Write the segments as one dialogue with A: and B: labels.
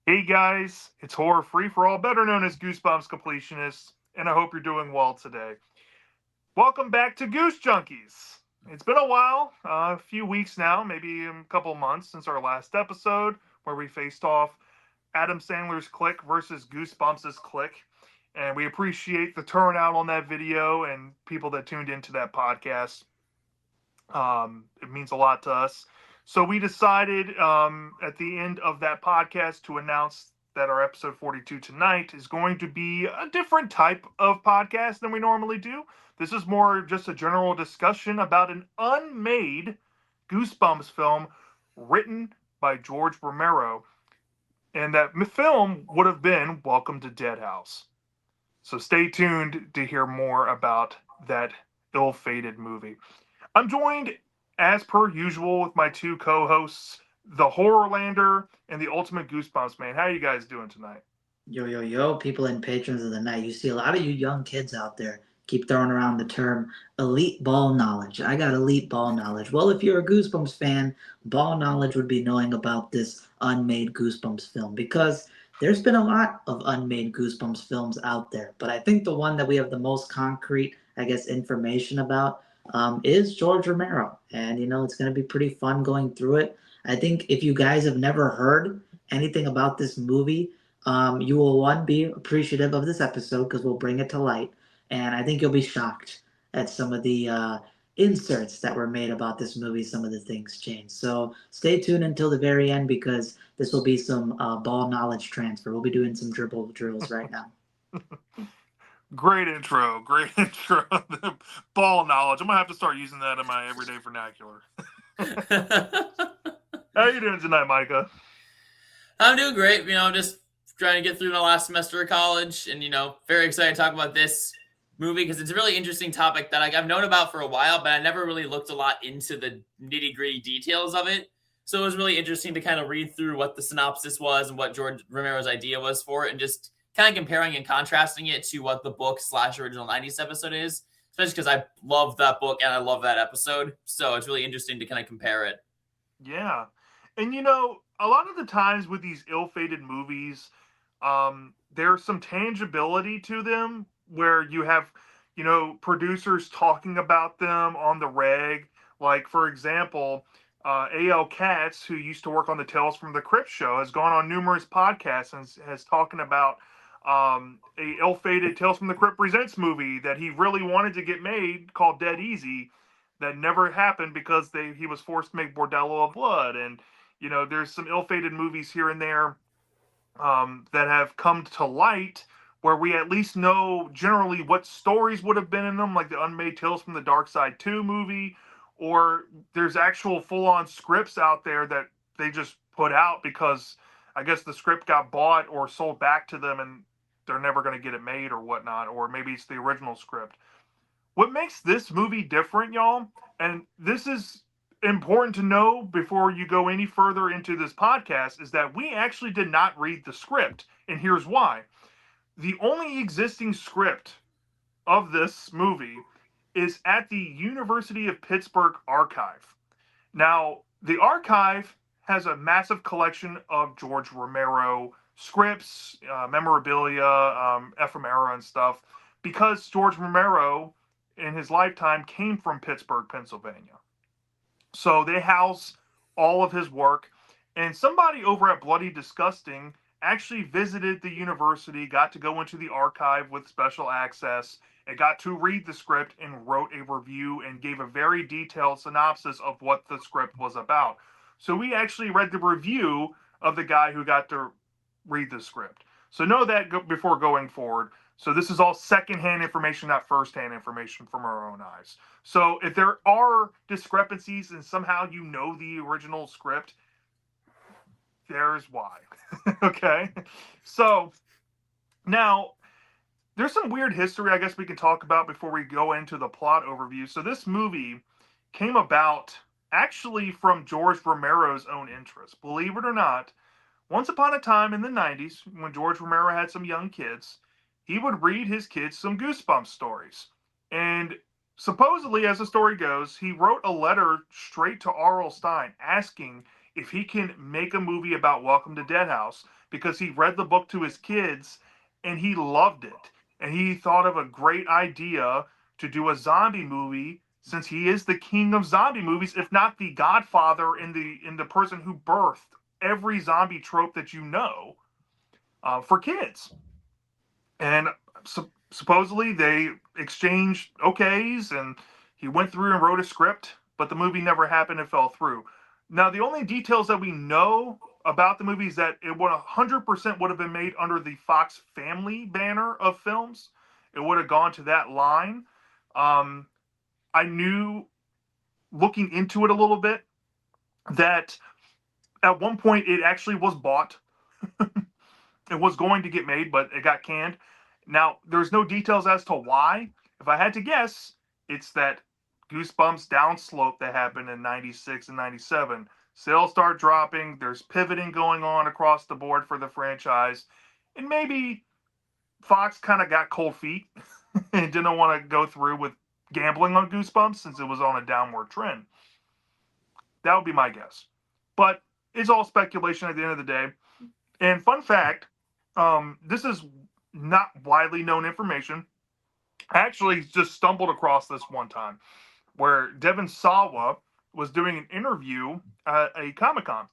A: Hey guys, it's Horror Free for All, better known as Goosebumps Completionists, and I hope you're doing well today. Welcome back to Goose Junkies. It's been a while, a few weeks now, maybe a couple months since our last episode where we faced off Adam Sandler's Click versus Goosebumps' Click. And we appreciate the turnout on that video and people that tuned into that podcast. It means a lot to us. So we decided at the end of that podcast to announce that our episode 42 tonight is going to be a different type of podcast than we normally do. This is more just a general discussion about an unmade Goosebumps film written by George Romero. And that film would have been Welcome to Dead House. So stay tuned to hear more about that ill-fated movie. I'm joined, as per usual, with my two co-hosts, the Horrorlander and the Ultimate Goosebumps Man. How are you guys doing tonight?
B: Yo, yo, yo, people and patrons of the night. You see a lot of you young kids out there keep throwing around the term elite ball knowledge. I got elite ball knowledge. Well, if you're a Goosebumps fan, ball knowledge would be knowing about this unmade Goosebumps film because there's been a lot of unmade Goosebumps films out there. But I think the one that we have the most concrete, I guess, information about is George Romero. And, it's going to be pretty fun going through it. I think if you guys have never heard anything about this movie, you will one be appreciative of this episode because we'll bring it to light, and I think you'll be shocked at some of the inserts that were made about this movie. Some of the things changed. So stay tuned until the very end because this will be some ball knowledge transfer. We'll be doing some dribble drills right now.
A: Great intro. Great intro. Ball knowledge. I'm going to have to start using that in my everyday vernacular. How are you doing tonight, Micah?
C: I'm doing great. I'm just trying to get through my last semester of college, and very excited to talk about this movie because it's a really interesting topic that I've known about for a while, but I never really looked a lot into the nitty gritty details of it. So it was really interesting to kind of read through what the synopsis was and what George Romero's idea was for it, and just kind of comparing and contrasting it to what the book / original 90s episode is, especially because I love that book and I love that episode. So it's really interesting to kind of compare it.
A: Yeah. And a lot of the times with these ill-fated movies, there's some tangibility to them where you have, producers talking about them on the reg. Like, for example, A.L. Katz, who used to work on the Tales from the Crypt show, has gone on numerous podcasts and has talking about a ill-fated Tales from the Crypt Presents movie that he really wanted to get made called Dead Easy that never happened because he was forced to make Bordello of Blood. And, there's some ill-fated movies here and there that have come to light where we at least know generally what stories would have been in them, like the Unmade Tales from the Dark Side 2 movie, or there's actual full-on scripts out there that they just put out because I guess the script got bought or sold back to them and they're never going to get it made or whatnot, or maybe it's the original script. What makes this movie different, y'all, and this is important to know before you go any further into this podcast, is that we actually did not read the script. And here's why. The only existing script of this movie is at the University of Pittsburgh archive. Now, the archive has a massive collection of George Romero scripts, memorabilia, ephemera, and stuff, because George Romero, in his lifetime, came from Pittsburgh, Pennsylvania. So they house all of his work. And somebody over at Bloody Disgusting actually visited the university, got to go into the archive with special access, and got to read the script and wrote a review and gave a very detailed synopsis of what the script was about. So we actually read the review of the guy who got to read the script. So know that before going forward. So this is all secondhand information, not firsthand information from our own eyes. So if there are discrepancies and somehow you know the original script, there's why. Okay? So now there's some weird history I guess we can talk about before we go into the plot overview. So this movie came about actually from George Romero's own interest. Believe it or not, once upon a time in the 90s, when George Romero had some young kids, he would read his kids some Goosebumps stories. And supposedly, as the story goes, he wrote a letter straight to R.L. Stine asking if he can make a movie about Welcome to Dead House, because he read the book to his kids and he loved it. And he thought of a great idea to do a zombie movie, since he is the king of zombie movies, if not the godfather in the person who birthed every zombie trope that you know, for kids. And supposedly they exchanged okays, and he went through and wrote a script, but the movie never happened and fell through. Now, the only details that we know about the movie is that it would 100% would have been made under the Fox Family banner of films. It would have gone to that line. Um, I knew, looking into it a little bit, that at one point it actually was bought. It was going to get made, but it got canned. Now, there's no details as to why. If I had to guess, it's that Goosebumps downslope that happened in 96 and 97. Sales start dropping, there's pivoting going on across the board for the franchise, and maybe Fox kind of got cold feet and didn't want to go through with gambling on Goosebumps since it was on a downward trend. That would be my guess. But it's all speculation at the end of the day. And fun fact, this is not widely known information. I actually just stumbled across this one time where Devin Sawa was doing an interview at a Comic Con.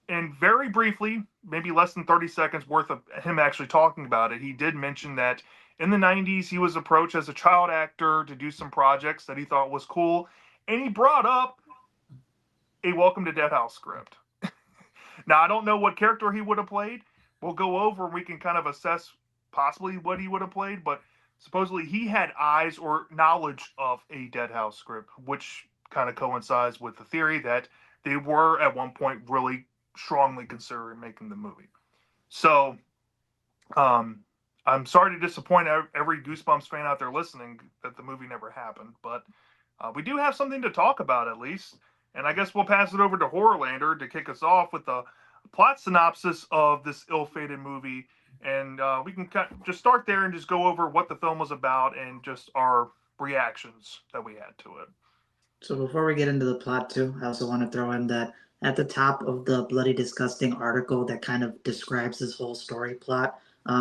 A: And very briefly, maybe less than 30 seconds worth of him actually talking about it, he did mention that in the 90s he was approached as a child actor to do some projects that he thought was cool. And he brought up a Welcome to Dead House script. Now, I don't know what character he would have played. We'll go over and we can kind of assess possibly what he would have played, but supposedly he had eyes or knowledge of a Dead House script, which kind of coincides with the theory that they were at one point really strongly considering making the movie. So, um, I'm sorry to disappoint every Goosebumps fan out there listening that the movie never happened, but we do have something to talk about at least. And I guess we'll pass it over to Horrorlander to kick us off with the plot synopsis of this ill-fated movie. And we can just start there and just go over what the film was about and just our reactions that we had to it.
B: So before we get into the plot too, I also want to throw in that at the top of the Bloody Disgusting article that kind of describes this whole story plot,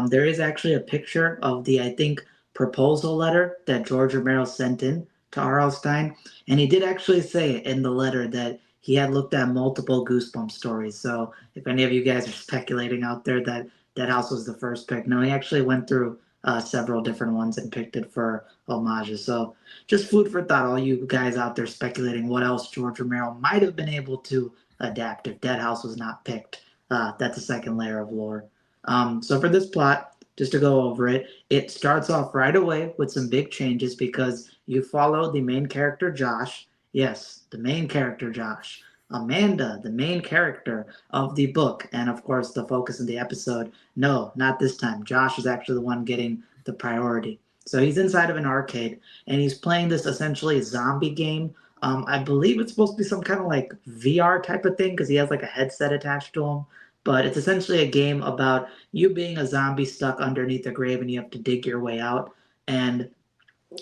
B: there is actually a picture of the, I think, proposal letter that George Romero sent in to R.L. Stine. And he did actually say in the letter that he had looked at multiple Goosebumps stories. So if any of you guys are speculating out there that that house was the first pick, no, he actually went through several different ones and picked it for homages. So just food for thought, all you guys out there speculating what else George Romero might have been able to adapt if Dead House was not picked. That's a second layer of lore. So for this plot, just to go over it, it starts off right away with some big changes because you follow the main character Josh. Yes, the main character Josh. Amanda, the main character of the book, and of course the focus of the episode. No, not this time. Josh is actually the one getting the priority. So he's inside of an arcade and he's playing this essentially zombie game. I believe it's supposed to be some kind of like VR type of thing because he has like a headset attached to him. But it's essentially a game about you being a zombie stuck underneath a grave and you have to dig your way out. And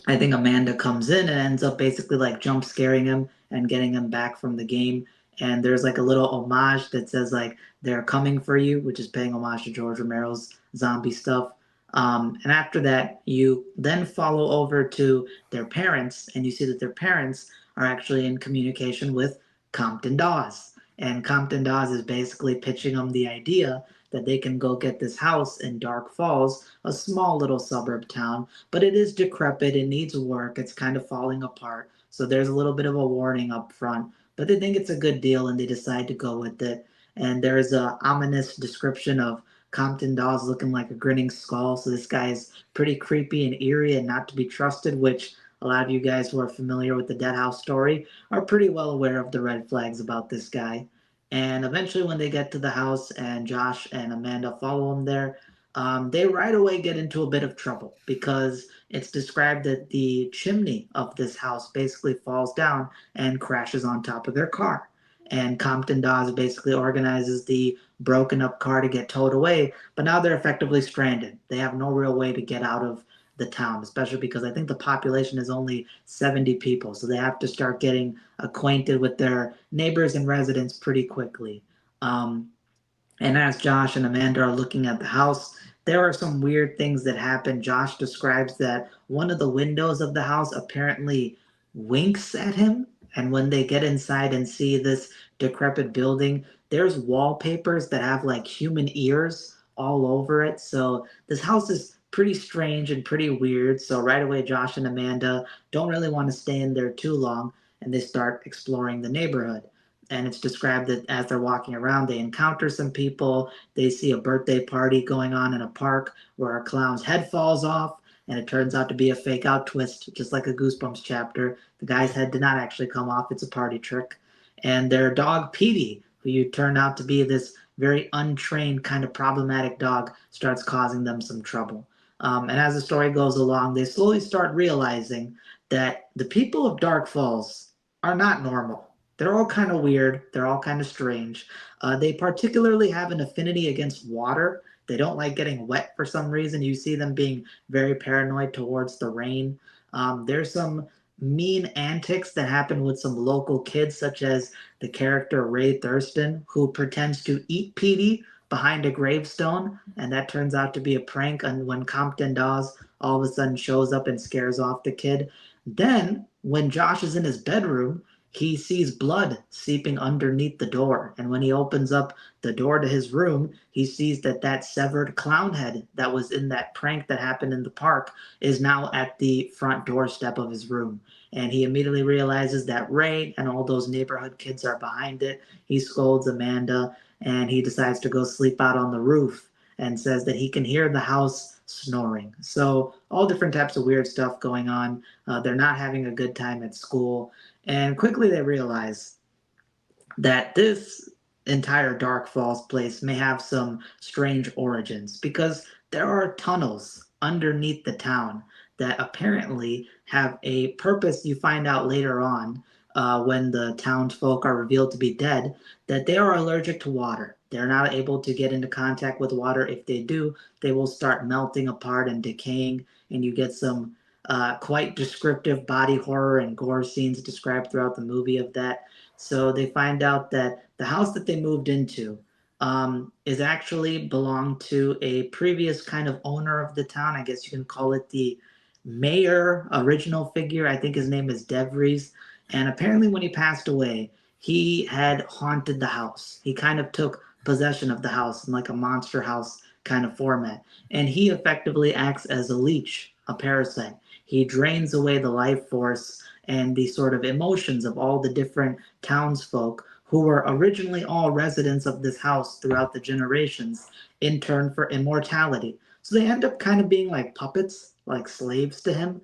B: I think Amanda comes in and ends up basically like jump scaring him and getting him back from the game. And there's like a little homage that says like they're coming for you, which is paying homage to George Romero's zombie stuff. And after that, you then follow over to their parents, and you see that their parents are actually in communication with Compton Dawes. And Compton Dawes is basically pitching them the idea that they can go get this house in Dark Falls, a small little suburb town, but it is decrepit, it needs work, it's kind of falling apart. So there's a little bit of a warning up front, but they think it's a good deal and they decide to go with it. And there's a ominous description of Compton Dawes looking like a grinning skull. So this guy is pretty creepy and eerie and not to be trusted, which a lot of you guys who are familiar with the Dead House story are pretty well aware of the red flags about this guy. And eventually, when they get to the house and Josh and Amanda follow him there, they right away get into a bit of trouble because it's described that the chimney of this house basically falls down and crashes on top of their car. And Compton Dawes basically organizes the broken up car to get towed away, but now they're effectively stranded. They have no real way to get out of the town, especially because I think the population is only 70 people. So they have to start getting acquainted with their neighbors and residents pretty quickly. Um, and as Josh and Amanda are looking at the house, there are some weird things that happen. Josh describes that one of the windows of the house apparently winks at him. And when they get inside and see this decrepit building, there's wallpapers that have like human ears all over it. So this house is pretty strange and pretty weird. So right away, Josh and Amanda don't really want to stay in there too long and they start exploring the neighborhood, and it's described that as they're walking around, they encounter some people. They see a birthday party going on in a park where a clown's head falls off, and it turns out to be a fake out twist, just like a Goosebumps chapter. The guy's head did not actually come off, it's a party trick. And their dog, Petey, who you turn out to be this very untrained, kind of problematic dog, starts causing them some trouble. And as the story goes along, they slowly start realizing that the people of Dark Falls are not normal. They're all kind of weird. They're all kind of strange. They particularly have an affinity against water. They don't like getting wet for some reason. You see them being very paranoid towards the rain. There's some mean antics that happen with some local kids, such as the character Ray Thurston, who pretends to eat Petey behind a gravestone, and that turns out to be a prank. And when Compton Dawes all of a sudden shows up and scares off the kid, then when Josh is in his bedroom, he sees blood seeping underneath the door. And when he opens up the door to his room, he sees that that severed clown head that was in that prank that happened in the park is now at the front doorstep of his room. And he immediately realizes that Ray and all those neighborhood kids are behind it. He scolds Amanda and he decides to go sleep out on the roof and says that he can hear the house snoring. So, all different types of weird stuff going on. They're not having a good time at school. And quickly they realize that this entire Dark Falls place may have some strange origins because there are tunnels underneath the town that apparently have a purpose. You find out later on when the townsfolk are revealed to be dead that they are allergic to water. They're not able to get into contact with water. If they do, they will start melting apart and decaying, and you get some quite descriptive body horror and gore scenes described throughout the movie of that. So they find out that the house that they moved into is actually belonged to a previous kind of owner of the town. I guess you can call it the mayor, original figure. I think his name is DeVries. And apparently, when he passed away, he had haunted the house. He kind of took possession of the house in like a monster house kind of format. And he effectively acts as a leech, a parasite. He drains away the life force and the sort of emotions of all the different townsfolk who were originally all residents of this house throughout the generations in turn for immortality. So they end up kind of being like puppets, like slaves to him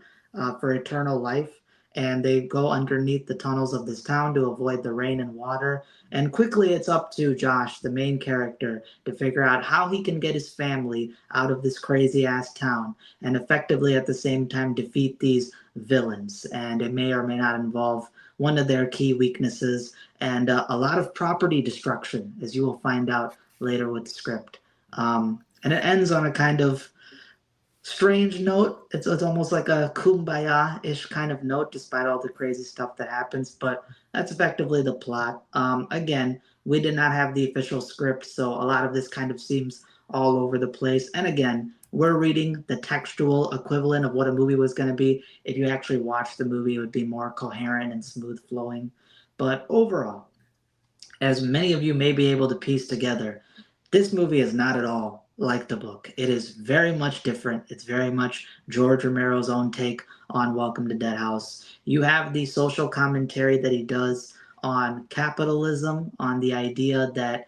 B: for eternal life. And they go underneath the tunnels of this town to avoid the rain and water. And quickly it's up to Josh, the main character, to figure out how he can get his family out of this crazy ass town and effectively at the same time defeat these villains. And it may or may not involve one of their key weaknesses and a lot of property destruction, as you will find out later with the script. And it ends on a kind of strange note. It's almost like a kumbaya ish kind of note, despite all the crazy stuff that happens. But that's effectively the plot. Again, we did not have the official script, so a lot of this kind of seems all over the place. And again, we're reading the textual equivalent of what a movie was going to be. If you actually watch the movie, it would be more coherent and smooth flowing. But overall, as many of you may be able to piece together, this movie is not at all like the book. It is very much different. It's very much George Romero's own take on Welcome to Dead House. You have the social commentary that he does on capitalism, on the idea that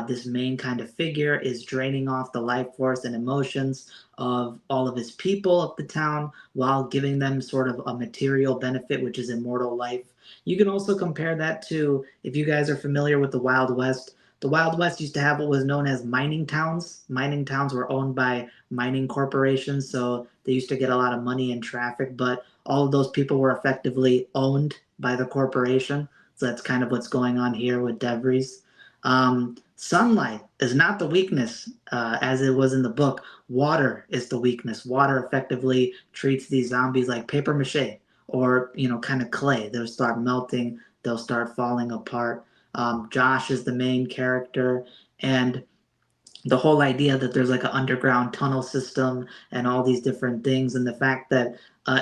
B: this main kind of figure is draining off the life force and emotions of all of his people of the town while giving them sort of a material benefit, which is immortal life. You can also compare that to, if you guys are familiar with the Wild West, the Wild West used to have what was known as mining towns. Mining towns were owned by mining corporations, so they used to get a lot of money and traffic, but all of those people were effectively owned by the corporation. So that's kind of what's going on here with DeVries. Sunlight is not the weakness as it was in the book. Water is the weakness. Water effectively treats these zombies like paper mache or, kind of clay. They'll start melting, they'll start falling apart. Josh is the main character, and the whole idea that there's like an underground tunnel system and all these different things, and the fact that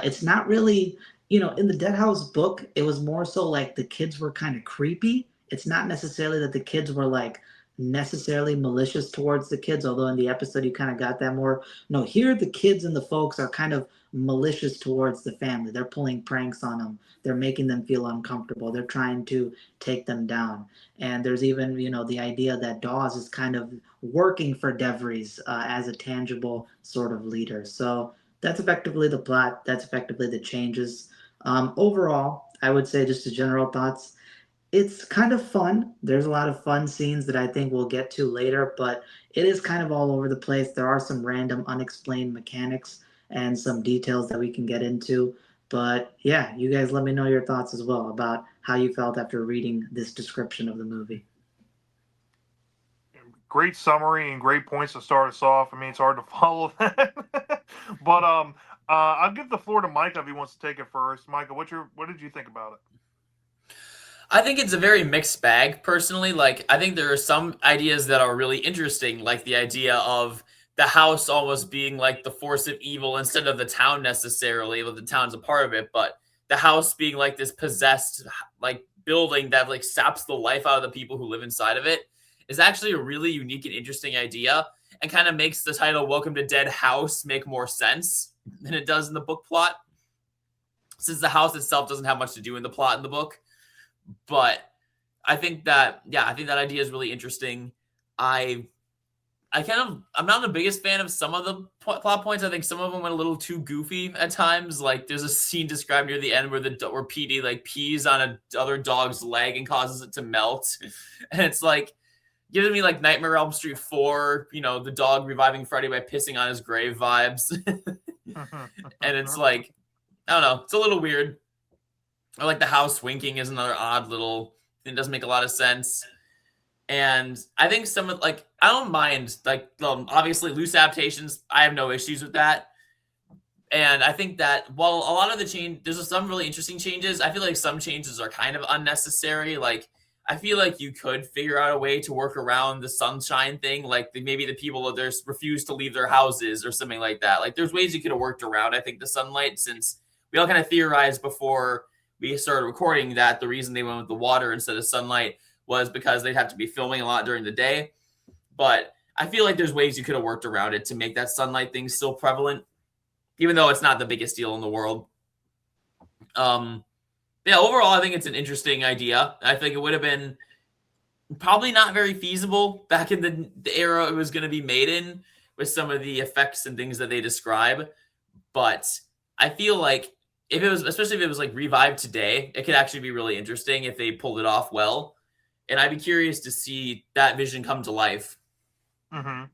B: it's not really, in the Dead House book, it was more so like the kids were kind of creepy. It's not necessarily that the kids were like necessarily malicious towards the kids, although in the episode you kind of got that more. No, here the kids and the folks are kind of malicious towards the family. They're pulling pranks on them. They're making them feel uncomfortable. They're trying to take them down. And there's even, the idea that Dawes is kind of working for DeVries as a tangible sort of leader. So that's effectively the plot. That's effectively the changes. Overall, I would say just the general thoughts. It's kind of fun. There's a lot of fun scenes that I think we'll get to later, but it is kind of all over the place. There are some random, unexplained mechanics and some details that we can get into. But yeah, you guys let me know your thoughts as well about how you felt after reading this description of the movie.
A: Great summary and great points to start us off. I mean, it's hard to follow that, but I'll give the floor to Micah if he wants to take it first. Micah, what did you think about it?
C: I think it's a very mixed bag, personally. Like, I think there are some ideas that are really interesting, like the idea of the house almost being like the force of evil instead of the town necessarily. Well, the town's a part of it, but the house being like this possessed, like, building that like saps the life out of the people who live inside of it is actually a really unique and interesting idea, and kind of makes the title "Welcome to Dead House" make more sense than it does in the book plot, since the house itself doesn't have much to do in the plot in the book. But I think that, yeah, I think that idea is really interesting. I I'm not the biggest fan of some of the plot points. I think some of them went a little too goofy at times. Like, there's a scene described near the end where where PD like pees on a other dog's leg and causes it to melt, and it's like giving me like Nightmare on Elm Street 4, the dog reviving Freddy by pissing on his grave vibes. And it's like, I don't know, it's a little weird. Or like the house winking is another odd little thing. It doesn't make a lot of sense. And I think some of, like, I don't mind, like, obviously loose adaptations. I have no issues with that. And I think that while a lot of the change, there's some really interesting changes, I feel like some changes are kind of unnecessary. Like, I feel like you could figure out a way to work around the sunshine thing. Like, maybe the people that there's refuse to leave their houses or something like that. Like, there's ways you could have worked around, I think, the sunlight, since we all kind of theorized before we started recording that the reason they went with the water instead of sunlight was because they'd have to be filming a lot during the day. But I feel like there's ways you could have worked around it to make that sunlight thing still prevalent, even though it's not the biggest deal in the world. Yeah, overall, I think it's an interesting idea. I think it would have been probably not very feasible back in the era it was going to be made in, with some of the effects and things that they describe. But I feel like if it was, especially if it was like revived today, it could actually be really interesting if they pulled it off well. And I'd be curious to see that vision come to life.
A: Mm-hmm.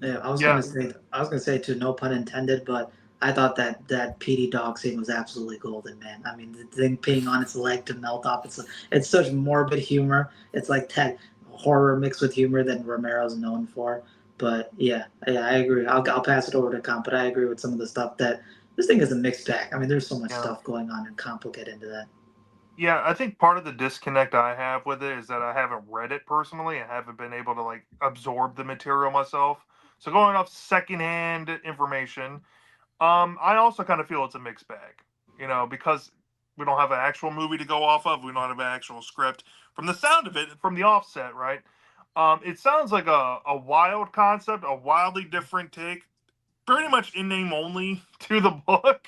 B: Yeah,
A: Yeah,
B: I was gonna say too, no pun intended, but I thought that PD dog scene was absolutely golden, man. I mean, the thing peeing on its leg to melt off, it's such morbid humor. It's like that horror mixed with humor that Romero's known for. But yeah, I agree. I'll pass it over to Comp, but I agree with some of the stuff that this thing is a mixed bag. I mean, there's so much
A: yeah.
B: stuff going on, and Comp will get into that.
A: Yeah, I think part of the disconnect I have with it is that I haven't read it personally. I haven't been able to like absorb the material myself. So going off secondhand information, I also kind of feel it's a mixed bag. Because we don't have an actual movie to go off of. We don't have an actual script. From the sound of it, from the offset, right? It sounds like a wild concept, a wildly different take, pretty much in name only to the book.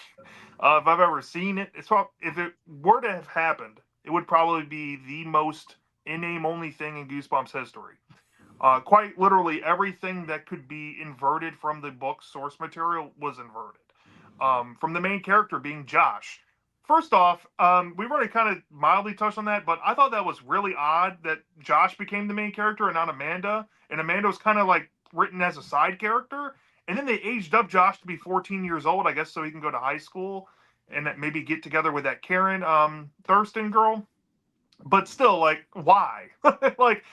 A: If I've ever seen it, if it were to have happened, it would probably be the most in name only thing in Goosebumps history. Quite literally, everything that could be inverted from the book's source material was inverted. From the main character being Josh. First off, we've already kind of mildly touched on that, but I thought that was really odd that Josh became the main character and not Amanda. And Amanda was kind of like written as a side character. And then they aged up Josh to be 14 years old, I guess, so he can go to high school and maybe get together with that Karen Thurston girl. but still, like, why? Like,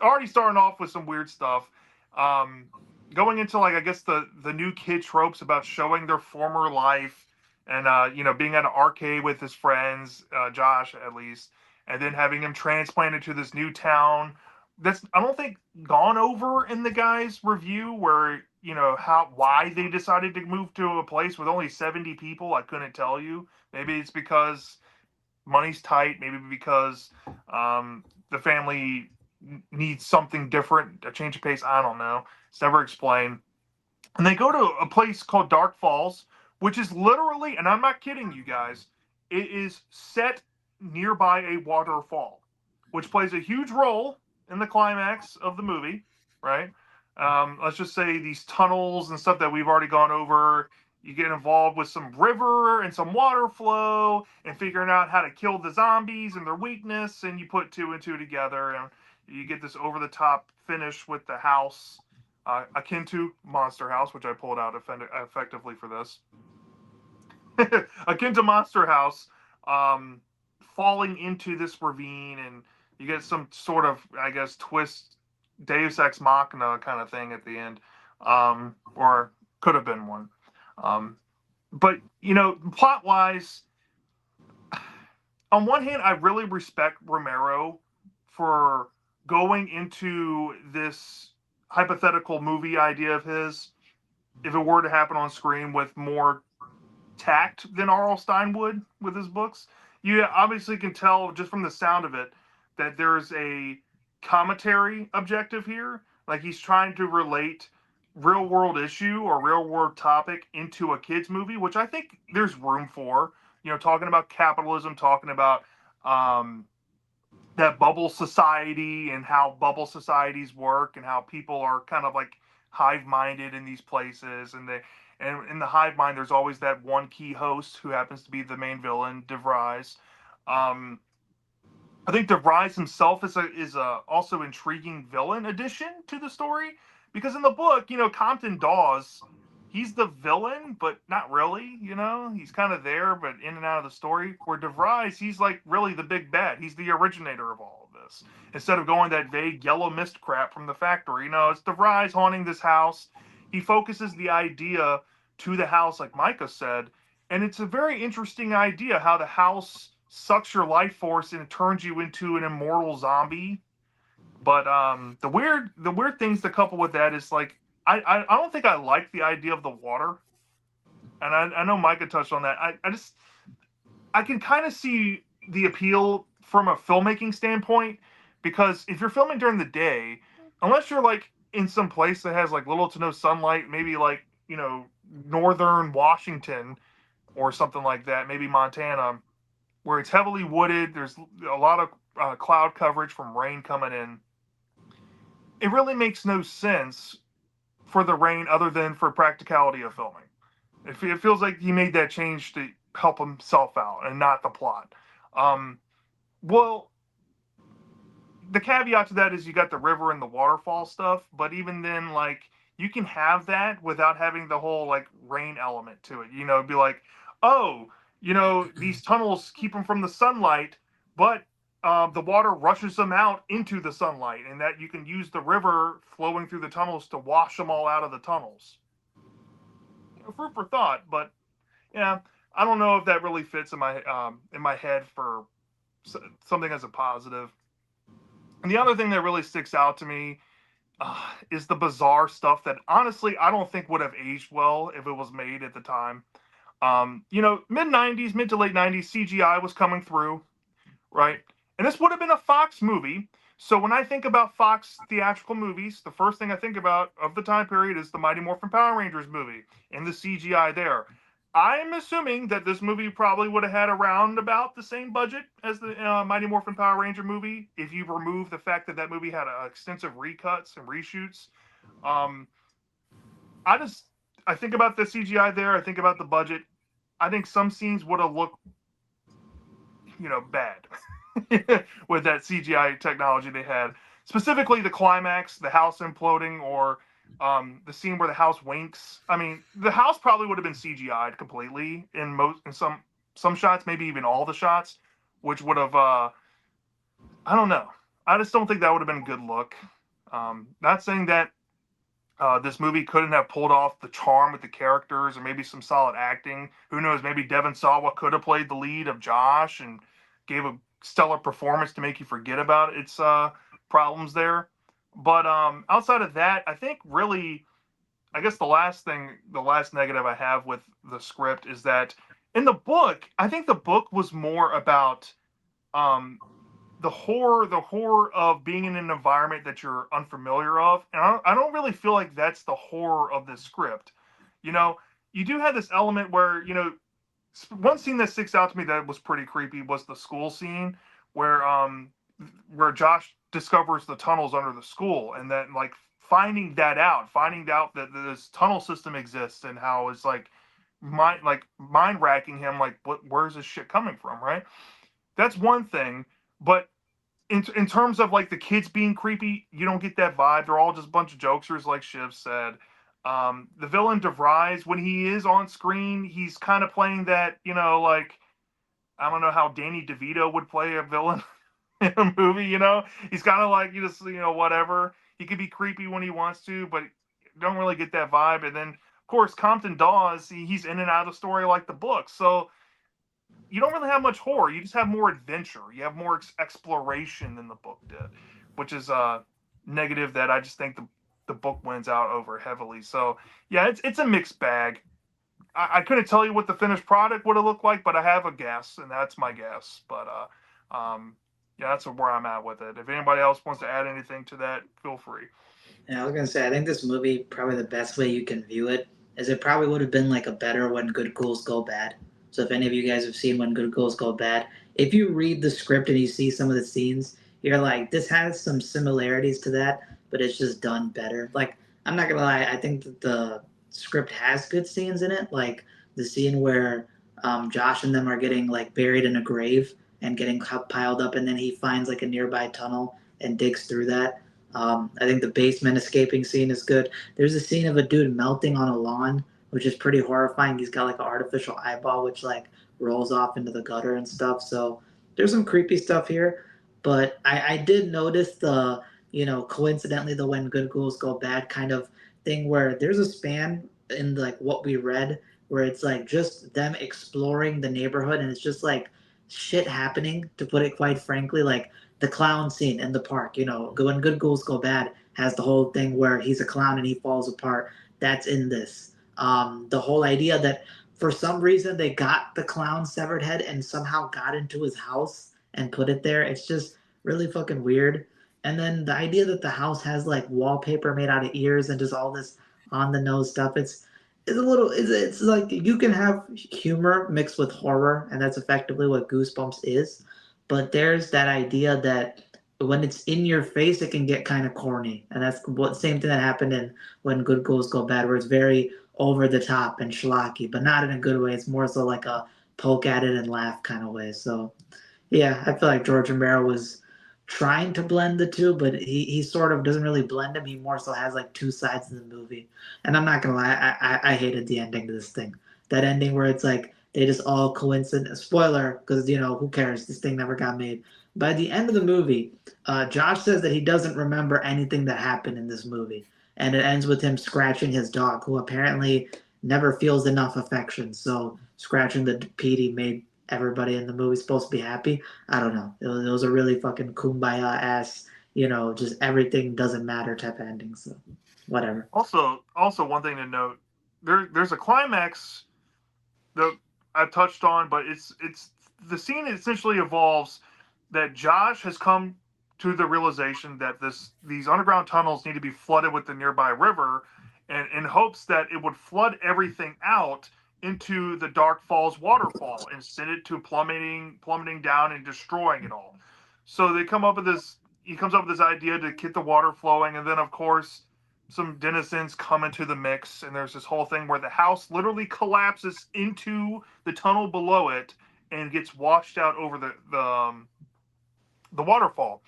A: already starting off with some weird stuff. Um, Going into, like, I guess the new kid tropes about showing their former life, and being at an arcade with his friends, Josh at least, and then having him transplanted to this new town. That's, I don't think, gone over in the guy's review, where how why they decided to move to a place with only 70 people. I couldn't tell you. Maybe it's because money's tight, maybe because the family needs something different, a change of pace. I don't know. It's never explained. And they go to a place called Dark Falls, which is literally, and I'm not kidding you guys, it is set nearby a waterfall, which plays a huge role in the climax of the movie, right? Let's just say these tunnels and stuff that we've already gone over. You get involved with some river and some water flow and figuring out how to kill the zombies and their weakness, and you put two and two together, and you get this over the top finish with the house, akin to Monster House, which I pulled out effectively for this. Akin to Monster House, um, falling into this ravine, and you get some sort of, I guess, twist, Deus Ex Machina kind of thing at the end, or could have been one. Um, but plot wise, on one hand, I really respect Romero for going into this hypothetical movie idea of his, if it were to happen on screen, with more tact than R.L. Stine would with his books. You obviously can tell just from the sound of it that there's a commentary objective here. Like, he's trying to relate real world issue or real world topic into a kids movie, which I think there's room for. Talking about capitalism, talking about um, that bubble society and how bubble societies work and how people are kind of like hive minded in these places, and in the hive mind there's always that one key host who happens to be the main villain, DeVries. um I think DeVries himself is a also intriguing villain addition to the story, because in the book, Compton Dawes, he's the villain, but not really. He's kind of there, but in and out of the story. Where DeVries, he's like really the big bad. He's the originator of all of this. Instead of going that vague yellow mist crap from the factory, it's DeVries haunting this house. He focuses the idea to the house, like Micah said, and it's a very interesting idea how the house sucks your life force and it turns you into an immortal zombie. But the weird things that couple with that is, like, I don't think I like the idea of the water, and I know Micah touched on that. I can kind of see the appeal from a filmmaking standpoint, because if you're filming during the day, unless you're like in some place that has like little to no sunlight, maybe like northern Washington or something like that, maybe Montana, where it's heavily wooded. There's a lot of cloud coverage from rain coming in. It really makes no sense for the rain other than for practicality of filming. It feels like he made that change to help himself out and not the plot. Um, well, the caveat to that is you got the river and the waterfall stuff, but even then, like, you can have that without having the whole like rain element to it. Be like, oh, these tunnels keep them from the sunlight, but the water rushes them out into the sunlight, and that you can use the river flowing through the tunnels to wash them all out of the tunnels. Fruit for thought, but yeah, I don't know if that really fits in my head for something as a positive. And the other thing that really sticks out to me is the bizarre stuff that honestly I don't think would have aged well if it was made at the time. Mid '90s, mid to late '90s, CGI was coming through, right? And this would have been a Fox movie. So when I think about Fox theatrical movies, the first thing I think about of the time period is the Mighty Morphin Power Rangers movie and the CGI there. I'm assuming that this movie probably would have had around about the same budget as the Mighty Morphin Power Ranger movie, if you remove the fact that that movie had extensive recuts and reshoots. Um, I just I think about the CGI there. I think about the budget. I think some scenes would have looked, bad with that CGI technology they had. Specifically, the climax, the house imploding, or the scene where the house winks. I mean, the house probably would have been CGI'd completely in some shots, maybe even all the shots, which would have I don't know. I just don't think that would have been a good look. Not saying that this movie couldn't have pulled off the charm with the characters or maybe some solid acting. Who knows? Maybe Devon Sawa could have played the lead of Josh and gave a stellar performance to make you forget about its problems there. But outside of that, I think really, I guess the last negative I have with the script is that in the book, I think the book was more about um, the horror of being in an environment that you're unfamiliar of, and I don't really feel like that's the horror of this script. You know, you do have this element where one scene that sticks out to me that was pretty creepy was the school scene where where Josh discovers the tunnels under the school, and then like finding out that this tunnel system exists and how it's mind racking him, like where's this shit coming from, right? That's one thing, but in terms of like the kids being creepy, you don't get that vibe. They're all just a bunch of jokesters, like Shiv said. The villain DeVries, when he is on screen, he's kind of playing that, like I don't know how Danny DeVito would play a villain in a movie. He's kind of like you just whatever. He could be creepy when he wants to, but don't really get that vibe. And then of course Compton Dawes, he's in and out of the story like the book, so you don't really have much horror. You just have more adventure. You have more exploration than the book did, which is a negative that I just think the book wins out over heavily. So yeah, it's a mixed bag. I couldn't tell you what the finished product would have looked like, but I have a guess, and that's my guess. But yeah, that's where I'm at with it. If anybody else wants to add anything to that, feel free.
B: Yeah, I was gonna say, I think this movie, probably the best way you can view it is it probably would have been like a better When Good Ghouls Go Bad. So if any of you guys have seen When Good Ghouls Go Bad, if you read the script and you see some of the scenes, you're like, this has some similarities to that, but it's just done better. Like, I'm not gonna lie, I think that the script has good scenes in it, like the scene where Josh and them are getting like buried in a grave and getting piled up, and then he finds like a nearby tunnel and digs through that. I think the basement escaping scene is good. There's a scene of a dude melting on a lawn, which is pretty horrifying. He's got like an artificial eyeball, which like rolls off into the gutter and stuff. So there's some creepy stuff here. But I did notice the, coincidentally, the When Good Ghouls Go Bad kind of thing where there's a span in like what we read where it's like just them exploring the neighborhood and it's just like shit happening, to put it quite frankly. Like the clown scene in the park. When Good Ghouls Go Bad has the whole thing where he's a clown and he falls apart. That's in this. The whole idea that for some reason they got the clown's severed head and somehow got into his house and put it there. It's just really fucking weird. And then the idea that the house has like wallpaper made out of ears and just all this on the nose stuff. It's a little. It's like you can have humor mixed with horror, and that's effectively what Goosebumps is. But there's that idea that when it's in your face, it can get kind of corny, and that's what same thing that happened in When Good Ghouls Go Bad, where it's very over the top and schlocky, but not in a good way. It's more so like a poke at it and laugh kind of way. So yeah, I feel like George Romero was trying to blend the two, but he sort of doesn't really blend them. He more so has like two sides of the movie. And I'm not gonna lie, I hated the ending to this thing. That ending where it's like they just all coincident. Spoiler, because who cares? This thing never got made. By the end of the movie, Josh says that he doesn't remember anything that happened in this movie, and it ends with him scratching his dog, who apparently never feels enough affection. So scratching the PD made everybody in the movie supposed to be happy. I don't know. It was a really fucking kumbaya ass, just everything doesn't matter type of ending. So whatever.
A: Also, one thing to note: there's a climax that I've touched on, but it's the scene essentially evolves that Josh has come to the realization that these underground tunnels need to be flooded with the nearby river, and in hopes that it would flood everything out into the Dark Falls waterfall and send it to plummeting down and destroying it all. So they come up with this. He comes up with this idea to get the water flowing, and then of course some denizens come into the mix, and there's this whole thing where the house literally collapses into the tunnel below it and gets washed out over the waterfall.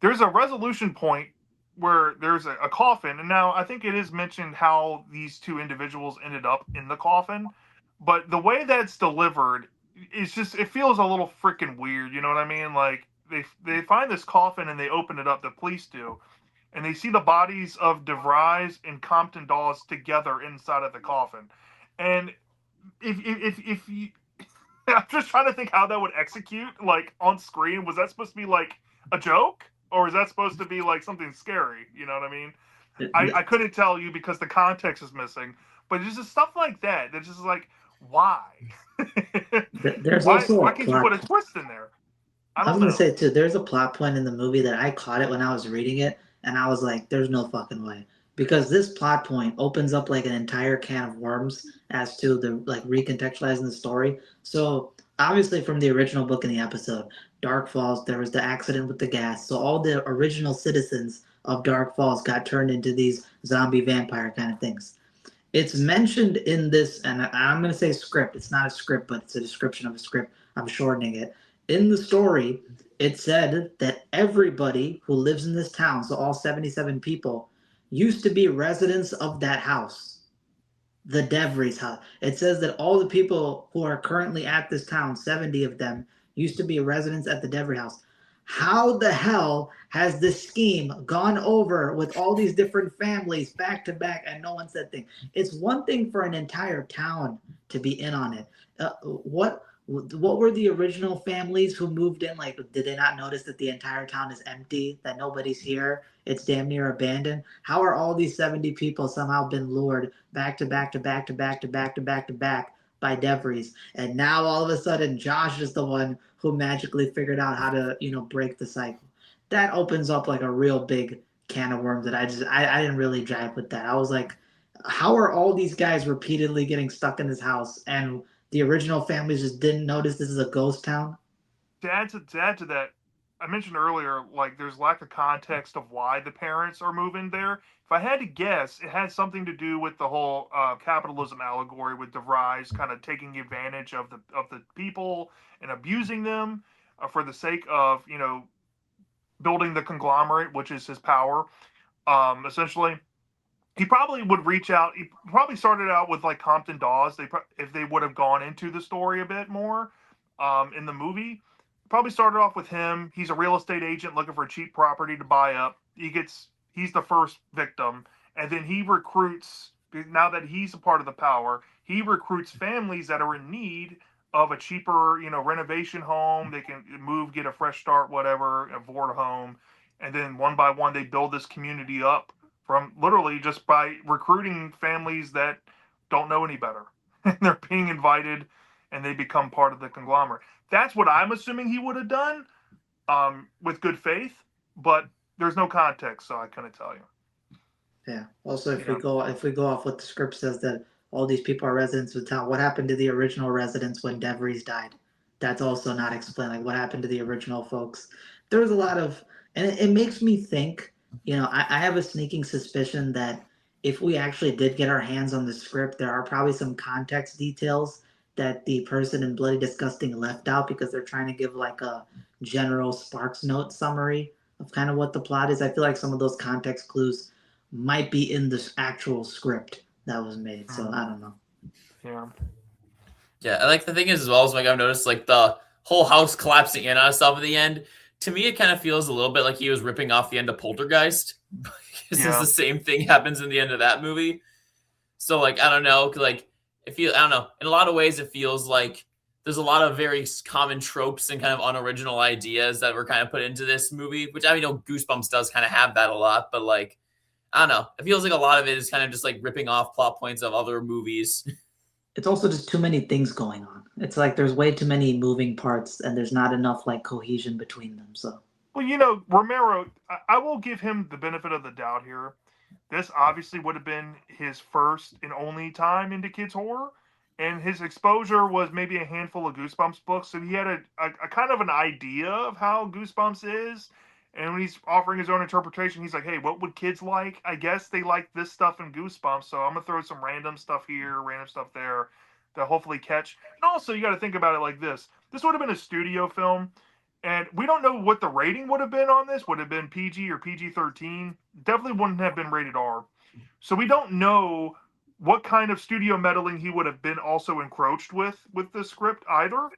A: There's a resolution point where there's a coffin, and now I think it is mentioned how these two individuals ended up in the coffin, but the way that's delivered is just it feels a little freaking weird. You know what I mean? Like they find this coffin and they open it up. The police do, and they see the bodies of DeVries and Compton Dawes together inside of the coffin. And if you, I'm just trying to think how that would execute like on screen. Was that supposed to be like a joke, or is that supposed to be like something scary? You know what I mean? I couldn't tell you because the context is missing. But it's just stuff like that. That's just like why?
B: There's
A: why
B: also
A: why
B: a
A: can't you put a
B: plot.
A: twist in there? I
B: I was
A: don't
B: gonna
A: know.
B: say too. There's a plot point in the movie that I caught it when I was reading it, and I was like, "There's no fucking way," because this plot point opens up like an entire can of worms as to the like recontextualizing the story. So obviously, from the original book and the episode, Dark Falls, there was the accident with the gas. So all the original citizens of Dark Falls got turned into these zombie vampire kind of things. It's mentioned in this, and I'm going to say script. It's not a script, but it's a description of a script. I'm shortening it. In the story, it said that everybody who lives in this town, so all 77 people, used to be residents of that house, the DeVries house. It says that all the people who are currently at this town, 70 of them, used to be residents at the DeVry house. How the hell has this scheme gone over with all these different families back to back and no one said thing? It's one thing for an entire town to be in on it. What were the original families who moved in? Like, did they not notice that the entire town is empty, that nobody's here? It's damn near abandoned. How are all these 70 people somehow been lured back to back to back to back to back to back to back by DeVries? And now all of a sudden, Josh is the one who magically figured out how to, break the cycle. That opens up like a real big can of worms that I didn't really jive with that. I was like, how are all these guys repeatedly getting stuck in this house and the original families just didn't notice this is a ghost town?
A: To add to that, I mentioned earlier, like there's lack of context of why the parents are moving there. If I had to guess, it had something to do with the whole capitalism allegory with DeVries kind of taking advantage of the people and abusing them for the sake of building the conglomerate, which is his power. Essentially, he probably would reach out. He probably started out with like Compton Dawes. If they would have gone into the story a bit more in the movie, probably started off with him. He's a real estate agent looking for cheap property to buy up. He's the first victim, and then he recruits. Now that he's a part of the power, he recruits families that are in need of a cheaper, renovation home. They can move, get a fresh start, whatever, afford a home, and then one by one they build this community up from literally just by recruiting families that don't know any better. And they're being invited and they become part of the conglomerate. That's what I'm assuming he would have done with good faith, but there's no context, so I couldn't tell you.
B: Yeah. Also,
A: You know,
B: if we go off what the script says that all these people are residents of the town, what happened to the original residents when DeVries died? That's also not explained. Like, what happened to the original folks? There was a lot of, and it makes me think. I have a sneaking suspicion that if we actually did get our hands on the script, there are probably some context details that the person in Bloody Disgusting left out because they're trying to give like a general Sparks Note summary of kind of what the plot is. I feel like some of those context clues might be in the actual script that was made. So I don't know.
A: yeah.
C: Yeah, and like the thing is as well is like I've noticed like the whole house collapsing in on itself at the end. To me, it kind of feels a little bit like he was ripping off the end of Poltergeist, because
A: Yeah.
C: the same thing happens in the end of that movie. So like I don't know, like I don't know. In a lot of ways, it feels like there's a lot of very common tropes and kind of unoriginal ideas that were kind of put into this movie, which I know Goosebumps does kind of have that a lot, but like I don't know. It feels like a lot of it is kind of just like ripping off plot points of other movies.
B: It's also just too many things going on. It's like there's way too many moving parts and there's not enough like cohesion between them. So
A: Well, Romero, I will give him the benefit of the doubt here. This obviously would have been his first and only time into kids horror, and his exposure was maybe a handful of Goosebumps books, so he had a kind of an idea of how Goosebumps is. And when he's offering his own interpretation, he's like, "Hey, what would kids like? I guess they like this stuff in Goosebumps, so I'm gonna throw some random stuff here, random stuff there, to hopefully catch." And also, you got to think about it like this: this would have been a studio film, and we don't know what the rating would have been on this. Would have been PG or PG-13? Definitely wouldn't have been rated R. So we don't know what kind of studio meddling he would have been also encroached with the script either.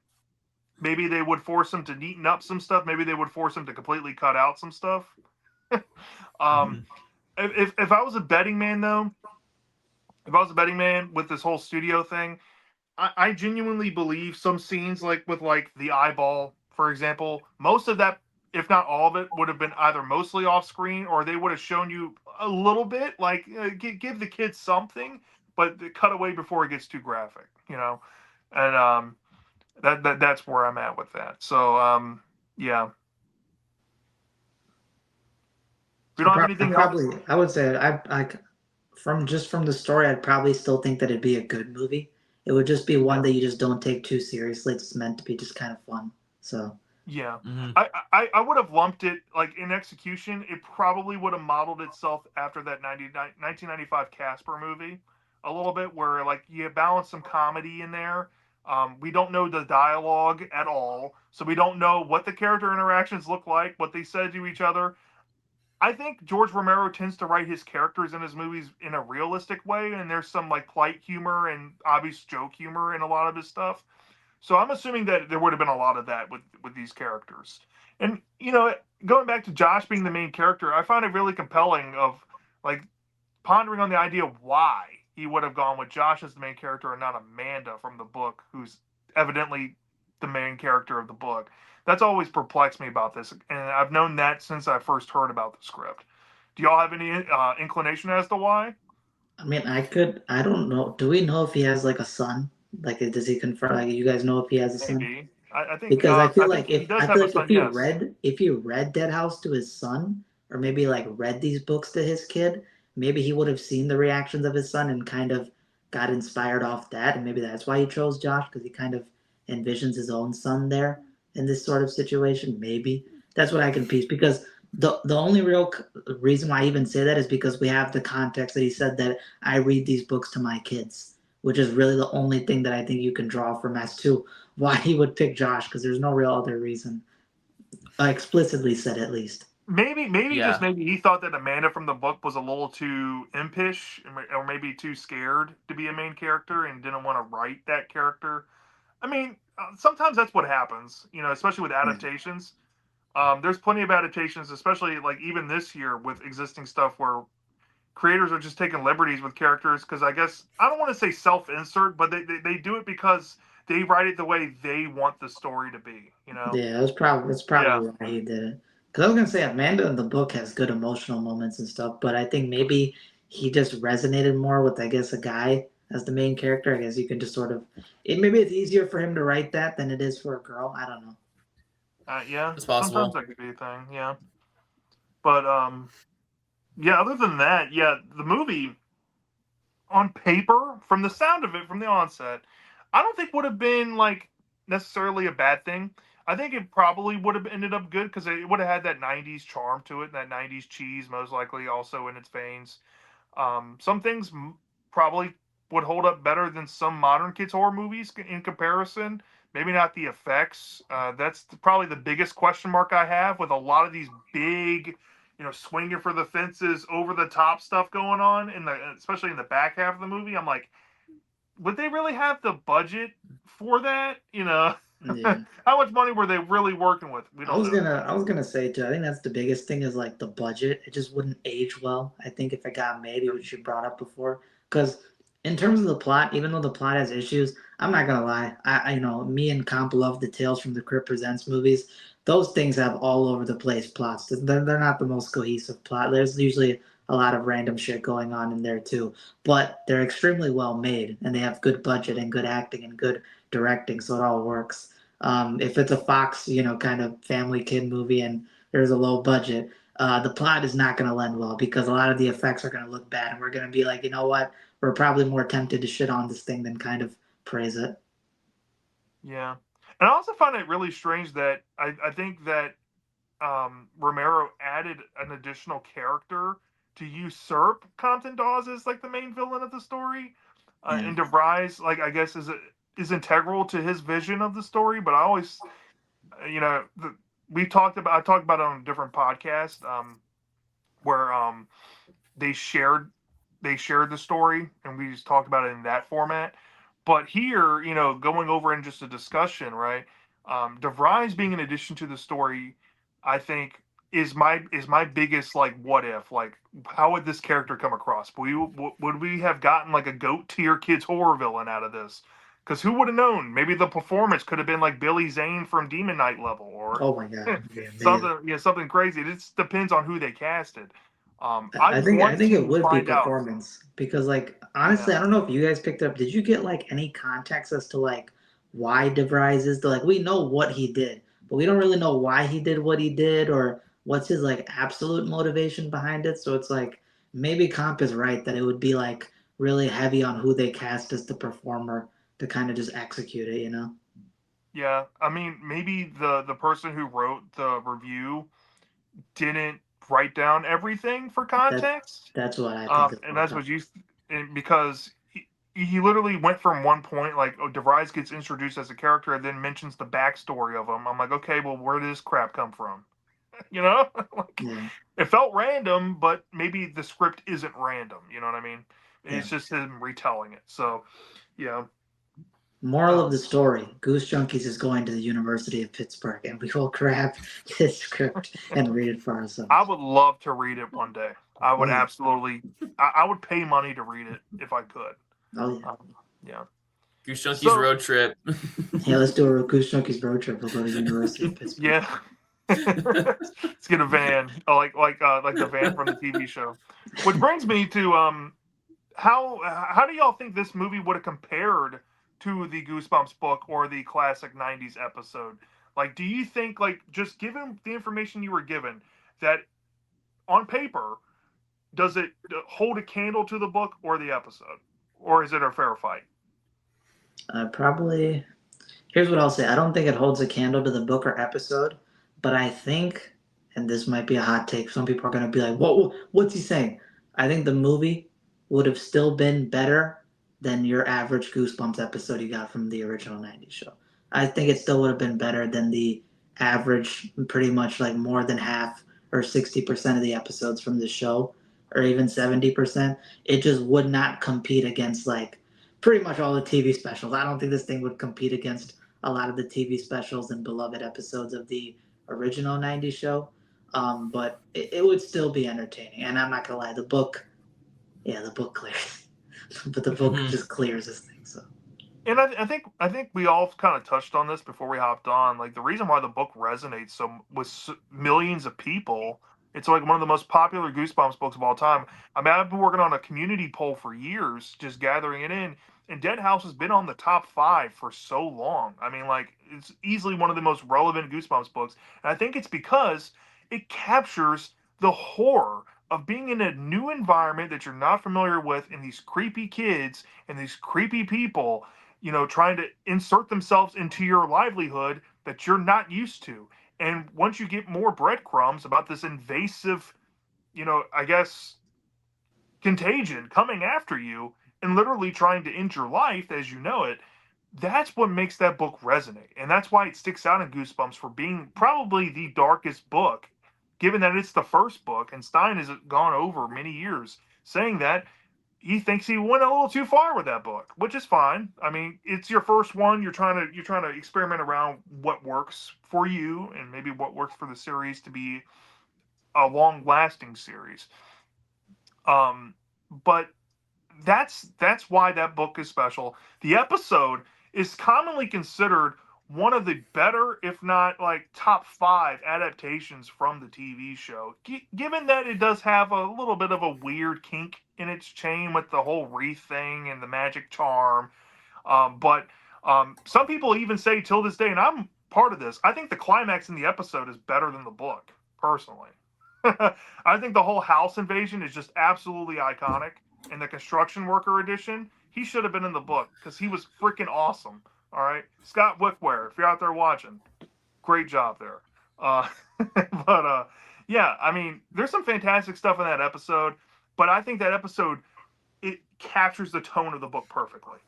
A: maybe they would force him to neaten up some stuff. Maybe they would force him to completely cut out some stuff. um,
C: Mhm.
A: if I was a betting man though, if I was a betting man with this whole studio thing, I genuinely believe some scenes like with like the eyeball, for example, most of that, if not all of it, would have been either mostly off screen or they would have shown you a little bit, like give the kids something, but cut away before it gets too graphic, you know, and that's where I'm at with that. So yeah, we don't have anything else.
B: I would say from just from the story, I'd probably still think that it'd be a good movie. It would just be one
A: Yeah.
B: that you just don't take too seriously. It's meant to be just kind of fun. So
A: Yeah,
C: Mhm.
A: I would have lumped it like in execution. It probably would have modeled itself after that 1995 Casper movie a little bit, where like you balance some comedy in there. We don't know the dialogue at all, so we don't know what the character interactions look like, what they said to each other. I think George Romero tends to write his characters in his movies in a realistic way, and there's some like polite humor and obvious joke humor in a lot of his stuff. So I'm assuming that there would have been a lot of that with these characters. And you know, going back to Josh being the main character, I find it really compelling of like pondering on the idea of why he would have gone with Josh as the main character and not Amanda from the book, who's evidently the main character of the book. That's always perplexed me about this, and I've known that since I first heard about the script. Do y'all have any inclination as to why?
B: I mean, I don't know. Do we know if he has like a son? Like, does he confirm? Like, you guys know if he has a son?
A: Maybe.
B: Because
A: I think he does
B: I
A: have
B: feel
A: a
B: like
A: son. Yes.
B: if he read Dead House to his son, or maybe like read these books to his kid, maybe he would have seen the reactions of his son and kind of got inspired off that, and maybe that's why he chose Josh because he kind of envisions his own son there in this sort of situation. Maybe that's what I can piece because the only real reason why I even say that is because we have the context that he said that I read these books to my kids, which is really the only thing that I think you can draw from as to why he would pick Josh because there's no real other reason. Explicitly said, at least.
C: Yeah.
A: Maybe he thought that Amanda from the book was a little too impish or maybe too scared to be a main character and didn't want to write that character. I mean, sometimes that's what happens, you know, especially with
B: Yeah.
A: adaptations. There's plenty of adaptations, especially like even this year with existing stuff where creators are just taking liberties with characters because I guess I don't want to say self-insert, but they do it because they write it the way they want the story to be, you know?
B: Yeah, that's
A: Yeah.
B: probably why he did it. Because I was gonna say Amanda in the book has good emotional moments and stuff, but I think maybe he just resonated more with I guess a guy as the main character. I guess you can just sort of maybe it's easier for him to write that than it is for a girl. I don't know.
A: Yeah,
C: It's
A: sometimes
C: possible.
A: that could be a thing. Yeah, but yeah. Other than that, yeah, the movie on paper, from the sound of it, from the onset, I don't think would have been like necessarily a bad thing. I think it probably would have ended up good because it would have had that '90s charm to it, that '90s cheese, most likely also in its veins. Some things probably would hold up better than some modern kids horror movies in comparison. Maybe not the effects. That's probably the biggest question mark I have with a lot of these big, you know, swinging for the fences, over the top stuff going on in the, especially in the back half of the movie. I'm like, would they really have the budget for that? You know,
B: Yeah.
A: how much money were they really working with? We don't know.
B: I was gonna say too. I think that's the biggest thing is like the budget. It just wouldn't age well. I think if it got made, which you brought up before, because in terms of the plot, even though the plot has issues, I'm not gonna lie. You know me and Comp love the Tales from the Crypt Presents movies. Those things have all over the place plots. They're not the most cohesive plot. There's usually a lot of random shit going on in there too, but they're extremely well made and they have good budget and good acting and good directing, so it all works. If it's a Fox, you know, kind of family kid movie and there's a low budget, the plot is not going to lend well because a lot of the effects are going to look bad, and we're going to be like, you know what? We're probably more tempted to shit on this thing than kind of praise it.
A: Yeah, and I also find it really strange that I think that Romero added an additional character to usurp Compton Dawes as like the main villain of the story,
B: Yeah,
A: and DeVries like I guess is integral to his vision of the story. But I always, you know, I talked about it on a different podcast where they shared they shared the story and we just talked about it in that format. But here, you know, going over in just a discussion, right? DeVries being an addition to the story, I think is my biggest like what if, like how would this character come across? Would we have gotten like a goat tier kids horror villain out of this? Because who would have known? Maybe the performance could have been like Billy Zane from Demon Knight level, or
B: Oh my god, it'd be amazing.
A: something, something crazy. It just depends on who they casted. I
B: I
A: want
B: think it
A: to
B: would be
A: find out.
B: performance because like
A: Yeah,
B: honestly, I don't know if you guys picked up. Did you get like any context as to like why DeVries is the like we know what he did, but we don't really know why he did what he did or what's his like absolute motivation behind it. So it's like maybe Comp is right that it would be like really heavy on who they cast as the performer to kind of just execute it, you know?
A: yeah. I mean, maybe the person who wrote the review didn't write down everything for
B: That
A: context,
B: that's what I think as
A: and
B: well.
A: that's what you and because he literally went from one point like, oh, DeVries gets introduced as a character and then mentions the backstory of him. I'm like, okay, well, where did this crap come from? you know, like
B: Yeah,
A: it felt random, but maybe the script isn't random. You know what I mean?
B: yeah.
A: It's just him retelling it. So yeah,
B: Moral of
A: uh,
B: the story: Goosejunkies is going to the University of Pittsburgh, and we will grab this script and read it for
A: I
B: ourselves.
A: would love to read it one day. I
B: Oh
A: would
B: yeah,
A: absolutely. I would pay money to read it if I could.
B: oh yeah,
A: Yeah.
C: Goose Junkies
A: So
C: road trip.
B: yeah. Let's do a Goosejunkies road trip. We'll go to University of Pittsburgh.
A: yeah, let's get a van, like the van from the TV show. Which brings me to how do y'all think this movie would have compared to the Goosebumps book or the classic '90s episode? Like, do you think like just given the information you were given that on paper does it hold a candle to the book or the episode, or is it a fair fight?
B: Probably. Here's what I'll say. I don't think it holds a candle to the book or episode, but I think, and this might be a hot take. Some people are going to be like, "What? What's he saying?" I think the movie would have still been better than your average Goosebumps episode you got from the original '90s show. I think it still would have been better than the average, pretty much like more than half or 60% of the episodes from the show, or even 70%. It just would not compete against like pretty much all the TV specials. I don't think this thing would compete against a lot of the TV specials and beloved episodes of the original '90s show. But it would still be entertaining. And I'm not gonna lie, the book, yeah, the book clears, but the book
C: Mhm.
B: just clears this thing. So
A: And I think we all kind of touched on this before we hopped on. Like the reason why the book resonates so with millions of people, it's like one of the most popular Goosebumps books of all time. I mean, I've been working on a community poll for years, just gathering it in, and Dead House has been on the top five for so long. I mean, like it's easily one of the most relevant Goosebumps books, and I think it's because it captures the horror of being in a new environment that you're not familiar with, and these creepy kids and these creepy people, trying to insert themselves into your livelihood that you're not used to. And once you get more breadcrumbs about this invasive, I guess, contagion coming after you and literally trying to end your life as you know it, that's what makes that book resonate. And that's why it sticks out in Goosebumps for being probably the darkest book, given that it's the first book. And Stein has gone over many years saying that he thinks he went a little too far with that book, which is fine. I mean, it's your first one. You're trying to experiment around what works for you and maybe what works for the series to be a long lasting series. Um, but that's why that book is special. The episode is commonly considered one of the better, if not like top five adaptations from the TV show. Given that it does have a little bit of a weird kink in its chain with the whole wreath thing and the magic charm, but some people even say till this day, and I'm part of this. I think the climax in the episode is better than the book, personally. I think the whole house invasion is just absolutely iconic. And the construction worker edition, he should have been in the book because he was freaking awesome. All right, Scott Wickware, if you're out there watching, great job there. Uh, but yeah, I mean, there's some fantastic stuff in that episode, but I think that episode it captures the tone of the book perfectly.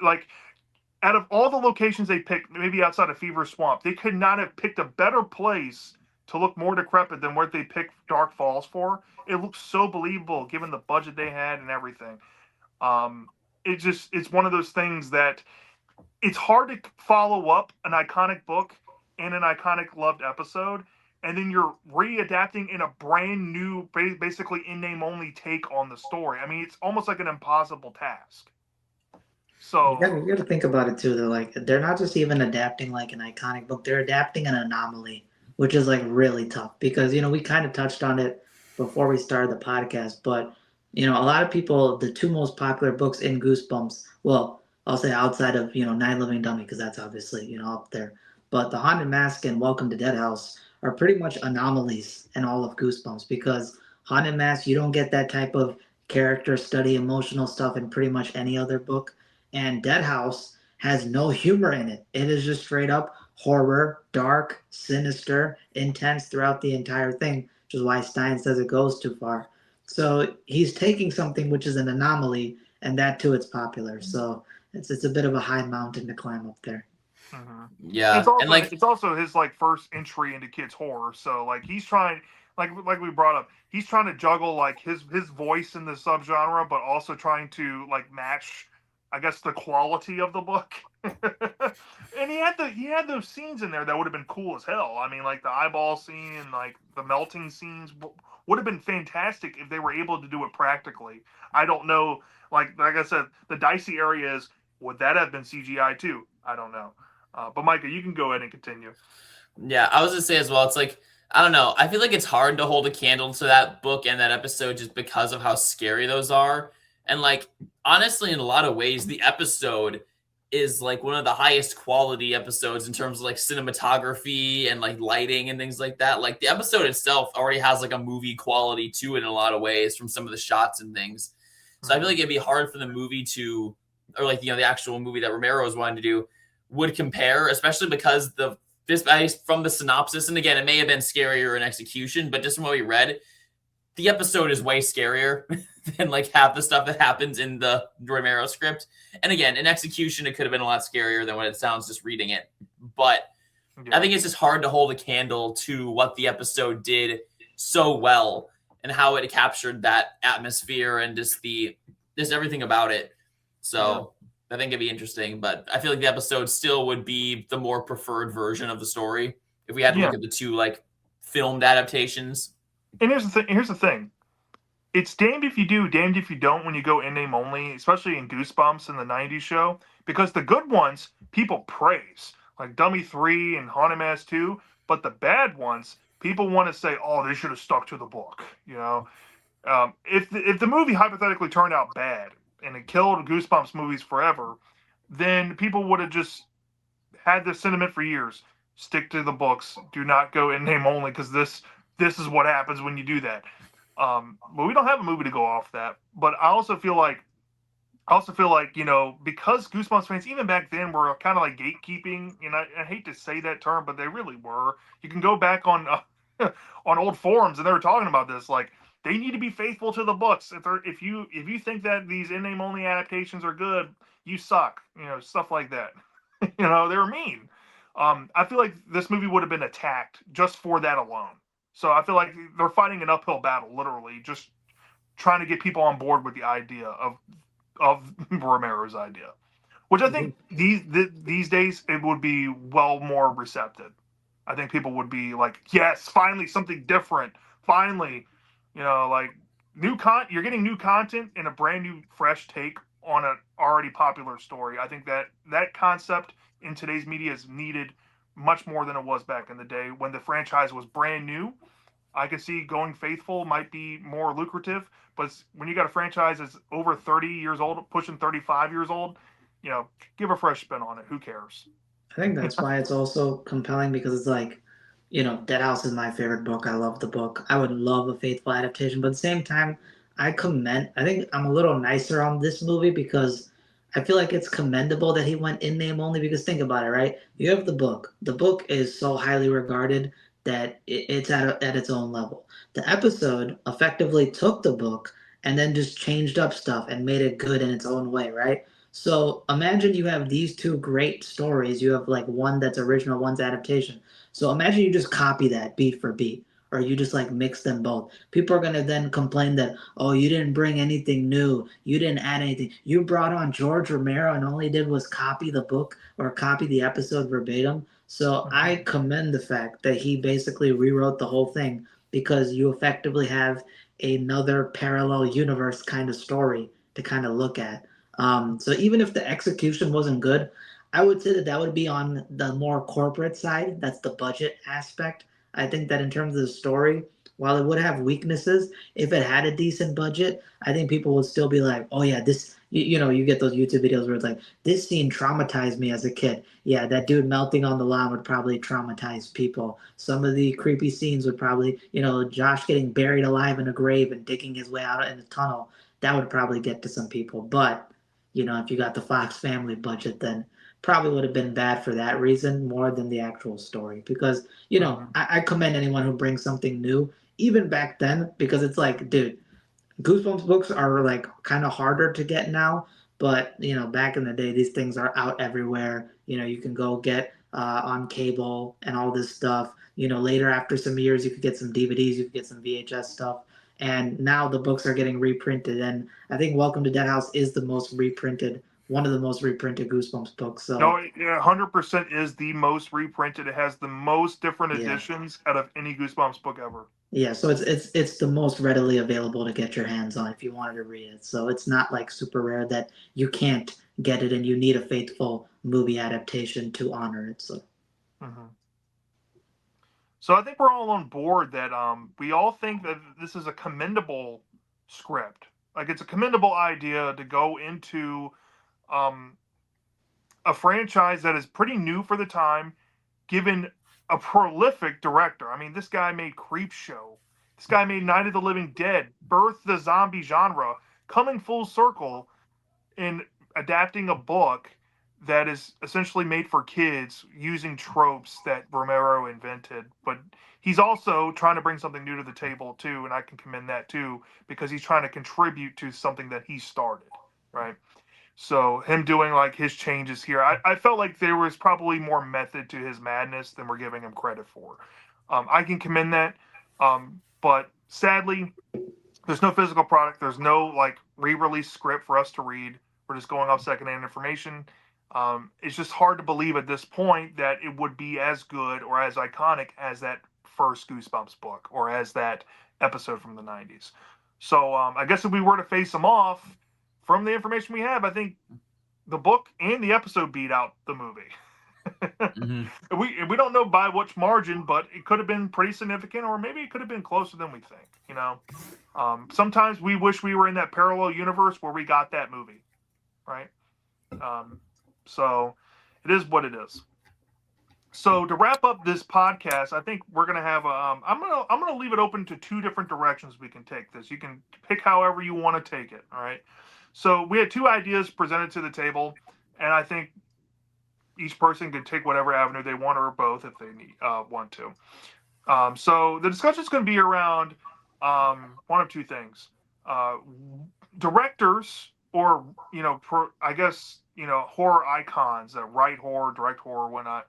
A: Like out of all the locations they picked, maybe outside of Fever Swamp, they could not have picked a better place to look more decrepit than what they picked Dark Falls for. It looks so believable given the budget they had and everything. Um, it's one of those things that it's hard to follow up an iconic book and an iconic loved episode, and then you're readapting in a brand new, basically in name only take on the story. I mean, it's almost like an impossible task. So,
B: You got to think about it too. They're like they're not just even adapting like an iconic book; they're adapting an anomaly, which is like really tough because we kind of touched on it before we started the podcast. But a lot of people, the two most popular books in Goosebumps, well, I'll say outside of Night Living Dummy because that's obviously up there. But The Haunted Mask and Welcome to Dead House are pretty much anomalies in all of Goosebumps because Haunted Mask you don't get that type of character study, emotional stuff in pretty much any other book, and Dead House has no humor in it. It is just straight up horror, dark, sinister, intense throughout the entire thing, which is why Stein says it goes too far. So he's taking something which is an anomaly, and that too it's popular. So it's a bit of a high mountain to climb up there.
A: mhm. And
C: Yeah, and like
A: it's also his like first entry into kids horror. So like he's trying, like we brought up, he's trying to juggle like his voice in the subgenre, but also trying to like match, I guess, the quality of the book. And he had those scenes in there that would have been cool as hell. I mean, like the eyeball scene and like the melting scenes would have been fantastic if they were able to do it practically. I don't know, like I said, the dicey area is, would that have been CGI too? I don't know. But Micah, you can go ahead and continue.
C: yeah, I was gonna say as well. It's like I don't know. I feel like it's hard to hold a candle to that book and that episode just because of how scary those are. And like honestly, in a lot of ways, the episode is like one of the highest quality episodes in terms of like cinematography and like lighting and things like that. Like the episode itself already has like a movie quality to it in a lot of ways from some of the shots and things. So I feel like it'd be hard for the movie to, or like the actual movie that Romero was wanting to do, would compare, especially because from the synopsis, and again, it may have been scarier in execution, but just from what we read, the episode is way scarier than like half the stuff that happens in the Romero script. And again, in execution, it could have been a lot scarier than what it sounds just reading it. But I
A: Yeah.
C: think it's just hard to hold a candle to what the episode did so well and how it captured that atmosphere and just everything about it.
A: Yeah.
C: So I think it'd be interesting, but I feel like the episode still would be the more preferred version of the story if we had to
A: Yeah.
C: look at the two like filmed adaptations.
A: And here's the thing. Here's the thing. It's damned if you do, damned if you don't when you go in name only, especially in Goosebumps in the '90s show, because the good ones people praise, like Dummy 3 and Haunted Mask 2, but the bad ones people want to say, oh, they should have stuck to the book. If the movie hypothetically turned out bad and it killed Goosebumps movies forever, then people would have just had this sentiment for years. Stick to the books. Do not go in name only because this is what happens when you do that. But we don't have a movie to go off that. But I also feel like because Goosebumps fans even back then were kind of like gatekeeping. I hate to say that term, but they really were. You can go back on on old forums and they were talking about this. Like they need to be faithful to the books. If you think that these in name only adaptations are good, you suck. Stuff like that. They were mean. I feel like this movie would have been attacked just for that alone. So I feel like they're fighting an uphill battle, literally, just trying to get people on board with the idea of Romero's idea, which I think these days it would be well more receptive. I think people would be like, yes, finally something different. Finally, like you're getting new content and a brand new fresh take on an already popular story. I think that concept in today's media is needed much more than it was back in the day when the franchise was brand new. I could see going faithful might be more lucrative, but when you got a franchise that's over 30 years old, pushing 35 years old, give a fresh spin on it. Who cares?
B: I think that's why it's also compelling because it's like, Dead House is my favorite book. I love the book. I would love a faithful adaptation, but at the same time, I think I'm a little nicer on this movie because I feel like it's commendable that he went in name only because think about it, right? You have the book. The book is so highly regarded that it's at its own level. The episode effectively took the book and then just changed up stuff and made it good in its own way, right? So imagine you have these two great stories. You have like one that's original, one's adaptation. So imagine you just copy that beat for beat. or you just like mix them both. People are gonna then complain that, oh, you didn't bring anything new, you didn't add anything. You brought on George Romero and all he did was copy the book or copy the episode verbatim. So I
A: Mhm.
B: commend the fact that he basically rewrote the whole thing because you effectively have another parallel universe kind of story to kind of look at. So even if the execution wasn't good, I would say that that would be on the more corporate side. That's the budget aspect. I think that in terms of the story, while it would have weaknesses, if it had a decent budget, I think people would still be like, "Oh yeah, this." You get those YouTube videos where it's like, "This scene traumatized me as a kid." Yeah, that dude melting on the lawn would probably traumatize people. Some of the creepy scenes would probably, Josh getting buried alive in a grave and digging his way out in a tunnel. That would probably get to some people. But if you got the Fox family budget, then probably would have been bad for that reason more than the actual story. Because,
A: Mhm.
B: I commend anyone who brings something new, even back then, because it's like, dude, Goosebumps books are like kind of harder to get now, but back in the day, these things are out everywhere. You can go get on cable and all this stuff. Later after some years, you could get some DVDs, you could get some VHS stuff, and now the books are getting reprinted. And I think Welcome to Dead House is the most reprinted, one of the most reprinted Goosebumps books.
A: No,
B: So
A: it 100% is the most reprinted. It has the most different
B: yeah,
A: editions out of any Goosebumps book ever.
B: yeah, so it's the most readily available to get your hands on if you wanted to read it. So it's not like super rare that you can't get it and you need a faithful movie adaptation to honor it. So
A: Mhm. So I think we're all on board that we all think that this is a commendable script. Like it's a commendable idea to go into um, a franchise that is pretty new for the time, given a prolific director. I mean, this guy made Creep Show. This guy made Night of the Living Dead, birthed the zombie genre, coming full circle in adapting a book that is essentially made for kids using tropes that Romero invented. But he's also trying to bring something new to the table too, and I can commend that too because he's trying to contribute to something that he started, right? So him doing like his changes here, I felt like there was probably more method to his madness than we're giving him credit for. I can commend that, but sadly, there's no physical product. There's no like re-release script for us to read. We're just going off secondhand information. It's just hard to believe at this point that it would be as good or as iconic as that first Goosebumps book or as that episode from the 90s. So I guess if we were to face them off, from the information we have, I think the book and the episode beat out the movie.
C: Mm-hmm.
A: We don't know by which margin, but it could have been pretty significant, or maybe it could have been closer than we think. Sometimes we wish we were in that parallel universe where we got that movie, right? Um, so it is what it is. So to wrap up this podcast, I think we're gonna have. I'm gonna leave it open to two different directions we can take this. You can pick however you want to take it. All right. So we had two ideas presented to the table, and I think each person can take whatever avenue they want or both if they want to. So the discussion is going to be around one of two things: uh, directors, or I guess horror icons that write horror, direct horror, whatnot.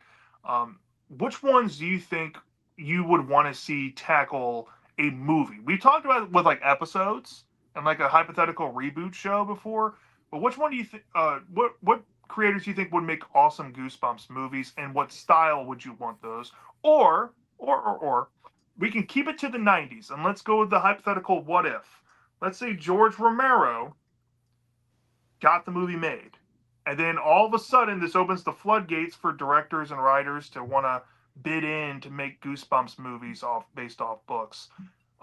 A: Which ones do you think you would want to see tackle a movie? We talked about it with like episodes and like a hypothetical reboot show before, but which one do you think? What creators do you think would make awesome Goosebumps movies, and what style would you want those? Or we can keep it to the 90s and let's go with the hypothetical what if. Let's say George Romero got the movie made. And then all of a sudden, this opens the floodgates for directors and writers to want to bid in to make Goosebumps movies based off books.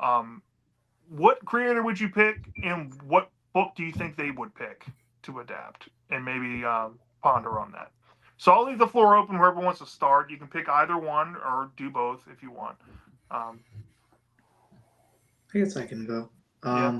A: Um, what creator would you pick, and what book do you think they would pick to adapt? And maybe ponder on that. So I'll leave the floor open. Whoever wants to start, you can pick either one or do both if you want. Um,
B: I guess I can go.
A: yeah.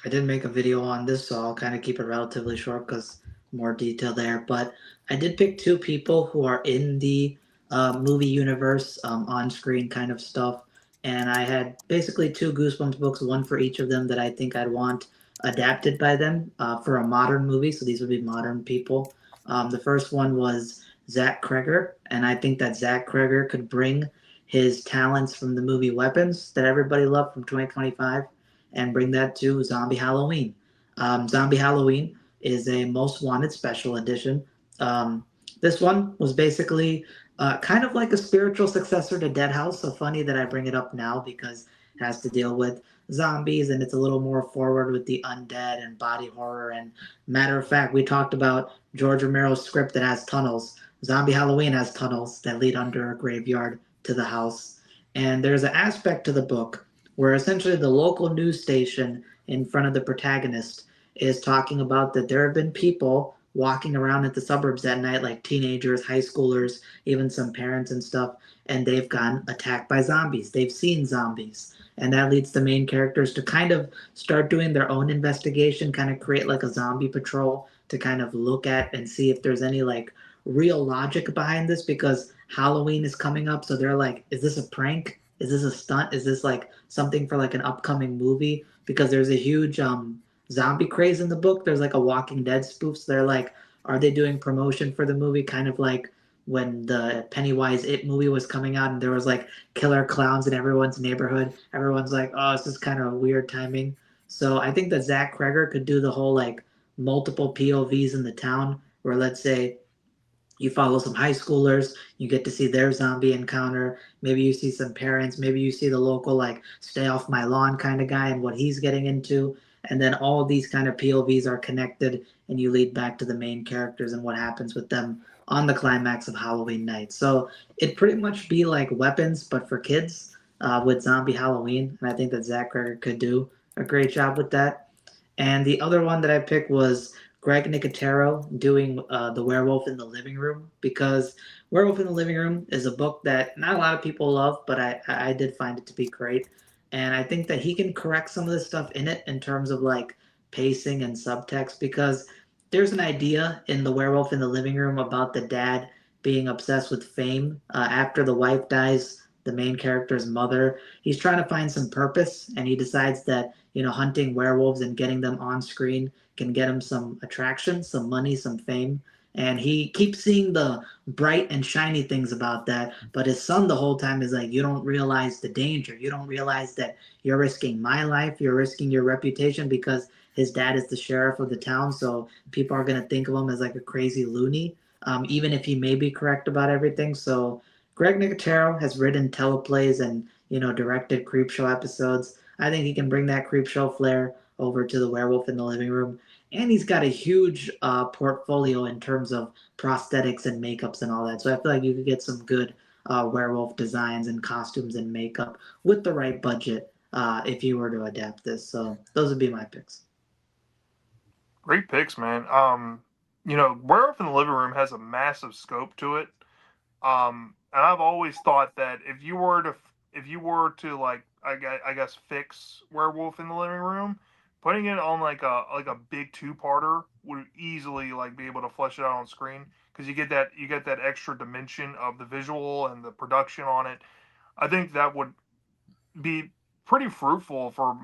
B: I did make a video on this, so I'll kind of keep it relatively short because more detail there. But I did pick two people who are in the movie universe, on screen kind of stuff. And I had basically two Goosebumps books, one for each of them that I think I'd want adapted by them for a modern movie. So these would be modern people. The first one was Zach Kreger, and I think that Zach Kreger could bring his talents from the movie Weapons that everybody loved from 2025 and bring that to Zombie Halloween. Zombie Halloween is a most wanted special edition. This one was basically kind of like a spiritual successor to Dead House. So funny that I bring it up now because it has to deal with zombies and it's a little more forward with the undead and body horror. And matter of fact, we talked about George Romero's script that has tunnels. Zombie Halloween has tunnels that lead under a graveyard to the house. And there's an aspect to the book where essentially the local news station in front of the protagonist is talking about that there have been people walking around at the suburbs at night, like teenagers, high schoolers, even some parents and stuff, and they've gotten attacked by zombies. They've seen zombies. And that leads the main characters to kind of start doing their own investigation, kind of create like a zombie patrol to kind of look at and see if there's any like real logic behind this because Halloween is coming up. So they're like, is this a prank? Is this a stunt? Is this like something for like an upcoming movie? Because there's a huge zombie craze in the book. There's like a Walking Dead spoof. So they're like, are they doing promotion for the movie? Kind of like when the Pennywise It movie was coming out and there was like killer clowns in everyone's neighborhood. Everyone's like, oh, this is kind of weird timing. So I think that Zach Kreger could do the whole like multiple POVs in the town where let's say you follow some high schoolers, you get to see their zombie encounter, maybe you see some parents, maybe you see the local like stay off my lawn kind of guy and what he's getting into, and then all of these kind of povs are connected and you lead back to the main characters and what happens with them on the climax of Halloween night. So it'd pretty much be like Weapons but for kids, with zombie Halloween, and I think that Zach Greger could do a great job with that. And the other one that I picked was Greg Nicotero doing The Werewolf in the Living Room because Werewolf in the Living Room is a book that not a lot of people love, but I did find it to be great. And I think that he can correct some of the stuff in it in terms of like pacing and subtext because there's an idea in The Werewolf in the Living Room about the dad being obsessed with fame after the wife dies. The main character's mother. He's trying to find some purpose, and he decides that hunting werewolves and getting them on screen can get him some attraction, some money, some fame. And he keeps seeing the bright and shiny things about that. But his son the whole time is like, you don't realize the danger. You don't realize that you're risking my life. You're risking your reputation because his dad is the sheriff of the town. So people are going to think of him as like a crazy loony, even if he may be correct about everything. So Greg Nicotero has written teleplays and directed Creepshow episodes. I think he can bring that Creepshow flair over to the Werewolf in the Living Room, and he's got a huge portfolio in terms of prosthetics and makeups and all that. So I feel like you could get some good werewolf designs and costumes and makeup with the right budget if you were to adapt this. So those would be my picks.
A: Great picks, man. Werewolf in the Living Room has a massive scope to it. And I've always thought that if you were to like I guess fix Werewolf in the Living Room, putting it on like a big two-parter would easily like be able to flesh it out on screen because you get that extra dimension of the visual and the production on it. I think that would be pretty fruitful for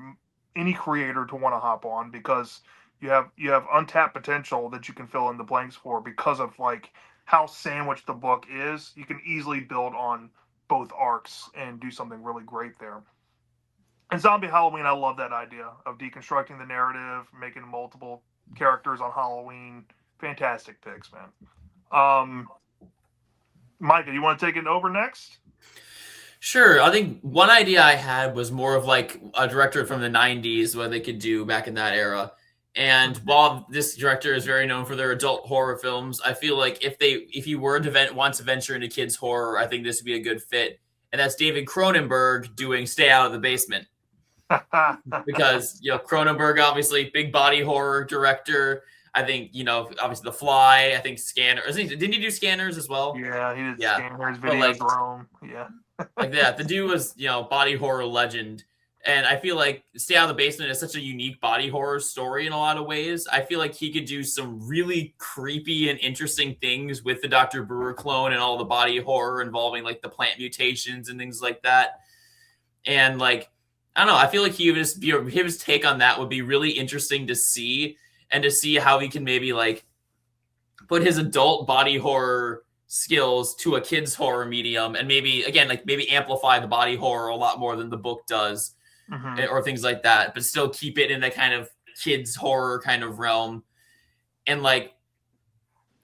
A: any creator to want to hop on because you have untapped potential that you can fill in the blanks for because of like how sandwiched the book is. You can easily build on both arcs and do something really great there. And Zombie Halloween, I love that idea of deconstructing the narrative, making multiple characters on Halloween. Fantastic picks, man. Micah, you want to take it over next?
C: Sure. I think one idea I had was more of like a director from the 90s, what they could do back in that era. And while this director is very known for their adult horror films, I feel like if you were to want to venture into kids horror, I think this would be a good fit. And that's David Cronenberg doing Stay Out of the Basement. Because Cronenberg, obviously big body horror director. I think obviously The Fly. I think Scanners. Didn't he do Scanners as well?
A: Yeah, he did
C: Yeah,
A: Scanners,
C: but like
A: Videodrome. Yeah,
C: like that. The dude was body horror legend, and I feel like Stay Out of the Basement is such a unique body horror story in a lot of ways. I feel like he could do some really creepy and interesting things with the Dr. Brewer clone and all the body horror involving like the plant mutations and things like that. And like I don't know, I feel like his take on that would be really interesting to see, and to see how he can maybe like put his adult body horror skills to a kid's horror medium, and maybe again like maybe amplify the body horror a lot more than the book does,
A: Mm-hmm.
C: or things like that, but still keep it in the kind of kids horror kind of realm. And like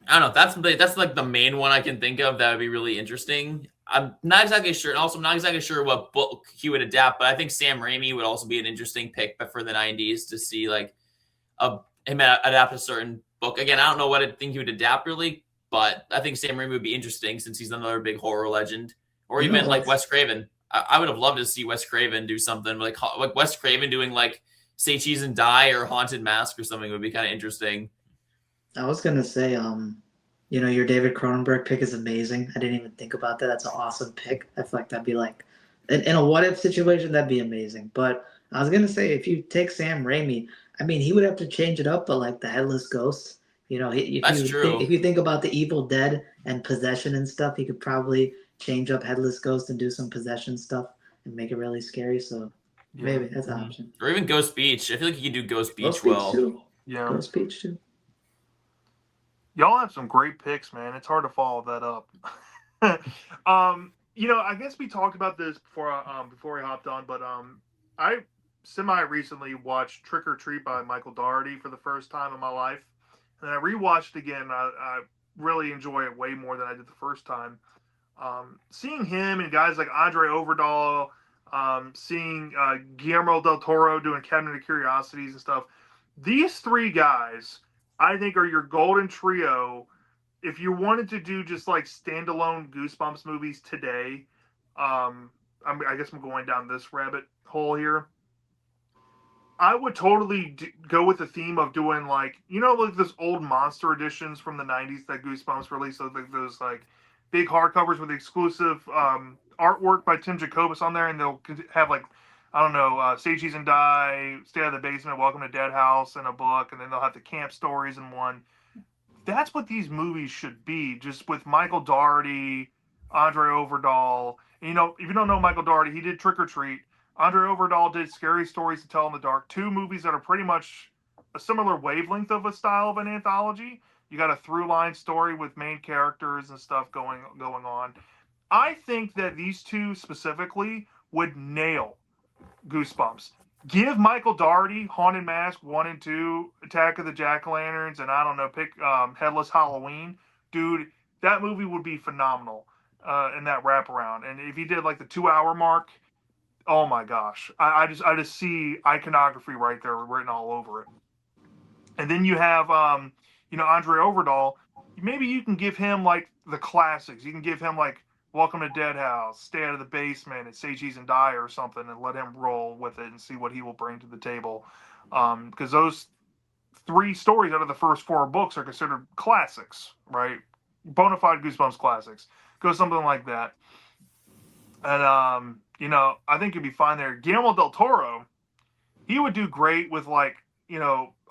C: I don't know, that's like the main one I can think of that would be really interesting. I'm not exactly sure, and also I'm not exactly sure what book he would adapt, but I think Sam Raimi would also be an interesting pick, but for the '90s to see like him adapt a certain book. Again, I don't know what I think he would adapt really, but I think Sam Raimi would be interesting since he's another big horror legend, or
B: You know
C: even like
B: what's
C: Wes Craven. I would have loved to see Wes Craven do something like Wes Craven doing like Say Cheese and Die or Haunted Mask or something would be kind of interesting.
B: I was gonna say, you know, your David Cronenberg pick is amazing. I didn't even think about that. That's an awesome pick. I feel like that'd be like in a what if situation, that'd be amazing. But I was gonna say, if you take Sam Raimi, I mean, he would have to change it up, but like the Headless Ghost, you know,
C: That's true.
B: if you think about the Evil Dead and possession and stuff, he could probably change up Headless Ghost and do some possession stuff and make it really scary. So
A: Yeah.
B: maybe that's an option.
C: Or even Ghost Beach. I feel like you could do Ghost
B: Ghost
C: Beach
B: Beach
C: well.
B: too.
A: Yeah.
B: Ghost Beach too.
A: Y'all have some great picks, man. It's hard to follow that up. I guess we talked about this before we hopped on, but I semi recently watched Trick or Treat by Michael Dougherty for the first time in my life, and I rewatched it again. I really enjoy it way more than I did the first time. Seeing him and guys like Andre Overdahl, seeing Guillermo del Toro doing Cabinet of Curiosities and stuff. These three guys, I think, are your golden trio. If you wanted to do just like standalone Goosebumps movies today, I guess I'm going down this rabbit hole here. I would totally go with the theme of doing like those old monster editions from the '90s that Goosebumps released. So those like big hardcovers with exclusive artwork by Tim Jacobus on there, and they'll have like I don't know, Say Cheese and Die, Stay Out of the Basement, Welcome to Dead House, and a book, and then they'll have the camp stories in one. That's what these movies should be, just with Michael Dougherty, Andre Overdahl. And, if you don't know Michael Dougherty, he did Trick or Treat. Andre Overdahl did Scary Stories to Tell in the Dark, two movies that are pretty much a similar wavelength of a style of an anthology. You got a through line story with main characters and stuff going on. I think that these two specifically would nail Goosebumps. Give Michael Dougherty Haunted Mask 1 and 2, Attack of the Jack O' Lanterns, and I don't know, pick Headless Halloween. Dude, that movie would be phenomenal in that wraparound. And if he did like the 2 hour mark, oh my gosh. I just see iconography right there written all over it. And then you have Andre Overdahl. Maybe you can give him like the classics. You can give him like Welcome to Dead House, Stay Out of the Basement, and Say Cheese and Die or something, and let him roll with it and see what he will bring to the table. Because those three stories out of the first four books are considered classics, right? Bona fide Goosebumps classics. Go something like that. And I think you'd be fine there. Guillermo del Toro, he would do great with like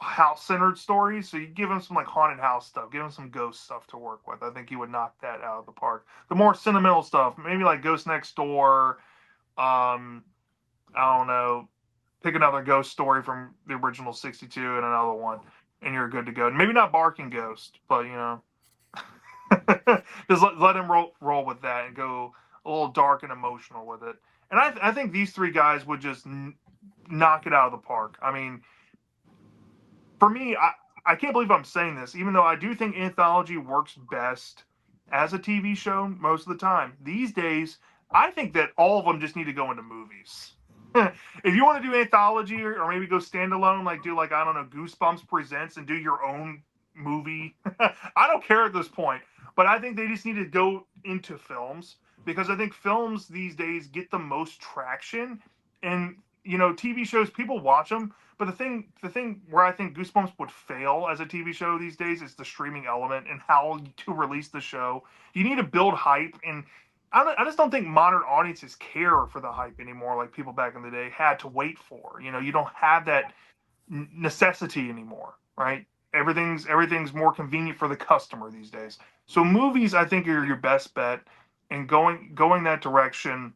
A: house centered stories. So you give him some like haunted house stuff, give him some ghost stuff to work with. I think he would knock that out of the park. The more sentimental stuff, maybe like Ghost Next Door. I don't know. Pick another ghost story from the original '62 and another one, and you're good to go. Maybe not Barking Ghost, but just let him roll with that and go a little dark and emotional with it. And I think these three guys would just knock it out of the park. I mean, for me, I can't believe I'm saying this, even though I do think anthology works best as a TV show most of the time. These days, I think that all of them just need to go into movies. If you want to do anthology or maybe go standalone, like do like I don't know, Goosebumps Presents and do your own movie, I don't care at this point. But I think they just need to go into films because I think films these days get the most traction, and TV shows people watch them. But the thing where I think Goosebumps would fail as a TV show these days is the streaming element and how to release the show. You need to build hype, and I just don't think modern audiences care for the hype anymore, like people back in the day had to wait for. You don't have that necessity anymore, right? Everything's more convenient for the customer these days. So movies, I think, are your best bet, and going that direction.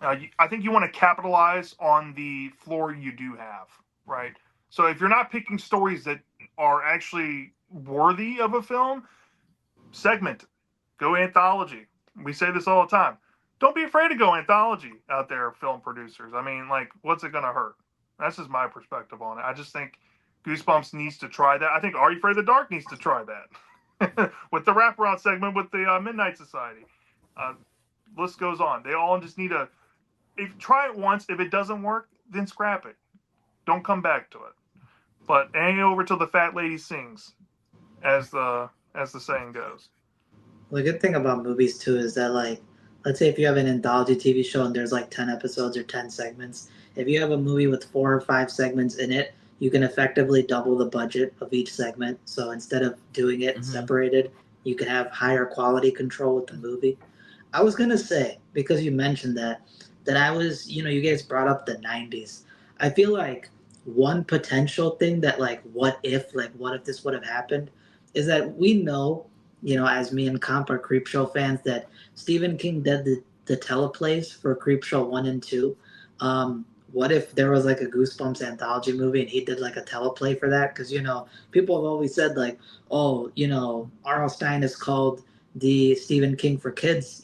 A: I think you want to capitalize on the floor you do have, right? So if you're not picking stories that are actually worthy of a film, segment it. Go anthology. We say this all the time. Don't be afraid to go anthology out there, film producers. I mean, like, what's it gonna hurt? That's just my perspective on it. I just think Goosebumps needs to try that. I think Are You Afraid of the Dark needs to try that with the wraparound segment with the Midnight Society. Uh, list goes on. They all just need to if try it once. If it doesn't work, then scrap it. Don't come back to it. But ain't over till the fat lady sings, as the saying goes.
B: The good thing about movies too is that, like, let's say if you have an anthology TV show and there's like 10 episodes or 10 segments, if you have a movie with 4 or 5 segments in it, you can effectively double the budget of each segment. So instead of doing it
C: Mm-hmm.
B: separated, you can have higher quality control with the movie. I was gonna say, because you mentioned that I was, you guys brought up the '90s. I feel like one potential thing that, like what if this would have happened, is that we know, as me and Comp are Creepshow fans, that Stephen King did the teleplays for Creepshow 1 and 2. What if there was like a Goosebumps anthology movie and he did like a teleplay for that? Because people have always said like, oh, R.L. Stein is called the Stephen King for kids,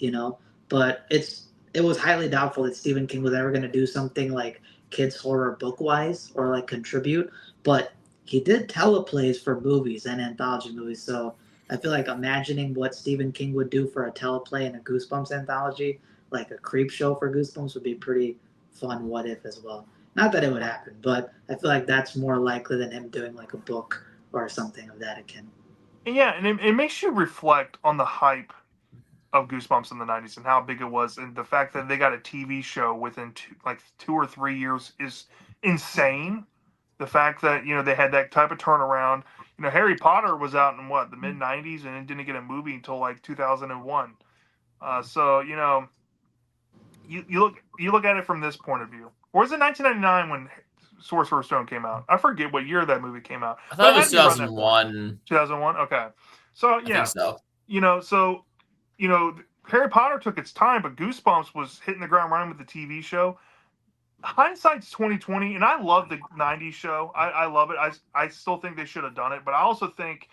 B: but it was highly doubtful that Stephen King was ever going to do something like kids horror book wise or like contribute. But he did teleplays for movies and anthology movies, so I feel like imagining what Stephen King would do for a teleplay and a Goosebumps anthology, like a creep show for Goosebumps, would be pretty fun. What if as well? Not that it would happen, but I feel like that's more likely than him doing like a book or something of that akin.
A: And yeah, and it makes you reflect on the hype of Goosebumps in the '90s and how big it was, and the fact that they got a TV show within 2 or 3 years is insane. The fact that they had that type of turnaround. Harry Potter was out in what the mid '90s and it didn't get a movie until like 2001. So you look at it from this point of view. Or was it 1999 when Sorcerer's Stone came out? I forget what year that movie came out,
C: I
A: but
C: thought
A: it
C: it
A: had
C: was
A: to be around that point.
C: 2001.
A: 2001. Okay, so
C: I think
A: yeah,
C: so.
A: so you know, Harry Potter took its time, but Goosebumps was hitting the ground running with the TV show. Hindsight's 2020, and I love the '90s show. I love it. I still think they should have done it, but I also think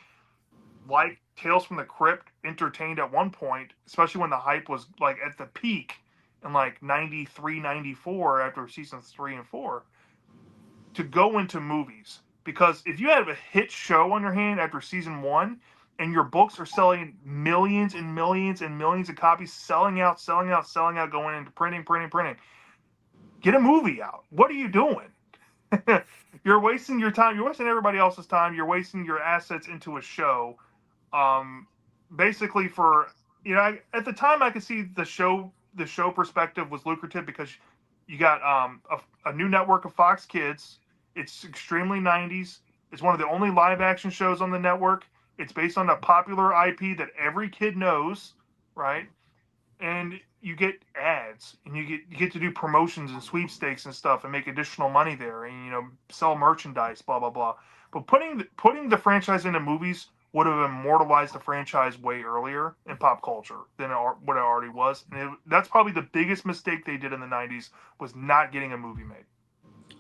A: like Tales from the Crypt entertained at one point, especially when the hype was like at the peak in like '93, '94 after seasons 3 and 4 to go into movies. Because if you have a hit show on your hand after season 1 and your books are selling millions and millions and millions of copies, selling out, selling out, selling out, going into printing, printing, printing, get a movie out. What are you doing? You're wasting your time. You're wasting everybody else's time. You're wasting your assets into a show. Um, basically, for at the time, I could see the show perspective was lucrative because you got a new network of Fox Kids. It's extremely '90s. It's one of the only live action shows on the network. It's based on a popular IP that every kid knows, right? And you get ads and you get to do promotions and sweepstakes and stuff and make additional money there and sell merchandise, blah blah blah. But putting the franchise into movies would have immortalized the franchise way earlier in pop culture than what it already was, and that's probably the biggest mistake they did in the '90s was not getting a movie made.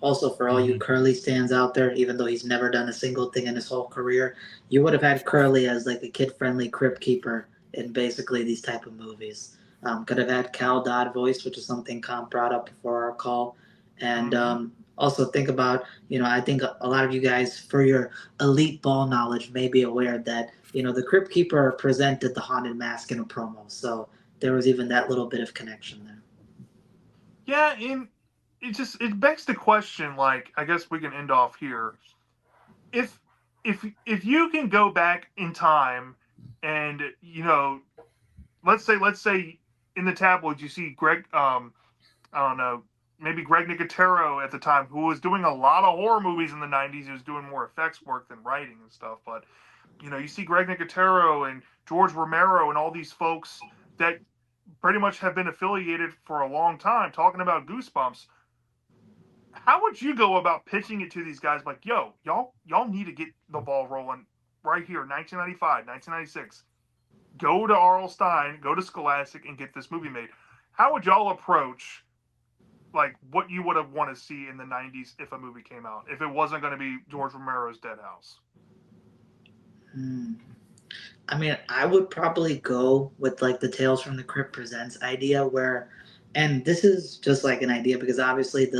B: Also, for all you
C: Mm-hmm.
B: Curly stands out there, even though he's never done a single thing in his whole career, you would have had Curly as like a kid-friendly crypt keeper in basically these type of movies. Could have had Cal Dodd voice, which is something Comp brought up before our call, and
A: Mm-hmm.
B: also think about, I think a lot of you guys, for your elite ball knowledge, may be aware that the crypt keeper presented the haunted mask in a promo, so there was even that little bit of connection there.
A: Yeah, and it begs the question. Like, I guess we can end off here. If if you can go back in time and let's say in the tabloids you see Greg I don't know, maybe Greg Nicotero at the time, who was doing a lot of horror movies in the '90s. He was doing more effects work than writing and stuff. But you see Greg Nicotero and George Romero and all these folks that pretty much have been affiliated for a long time talking about Goosebumps. How would you go about pitching it to these guys? Like, yo, y'all need to get the ball rolling right here, 1995, 1996. Go to R.L. Stein, go to Scholastic, and get this movie made. How would y'all approach like what you would have wanted to see in the '90s if a movie came out, if it wasn't going to be George Romero's Dead House?
B: Hmm. I mean, I would probably go with like the Tales from the Crypt Presents idea where, and this is just like an idea because obviously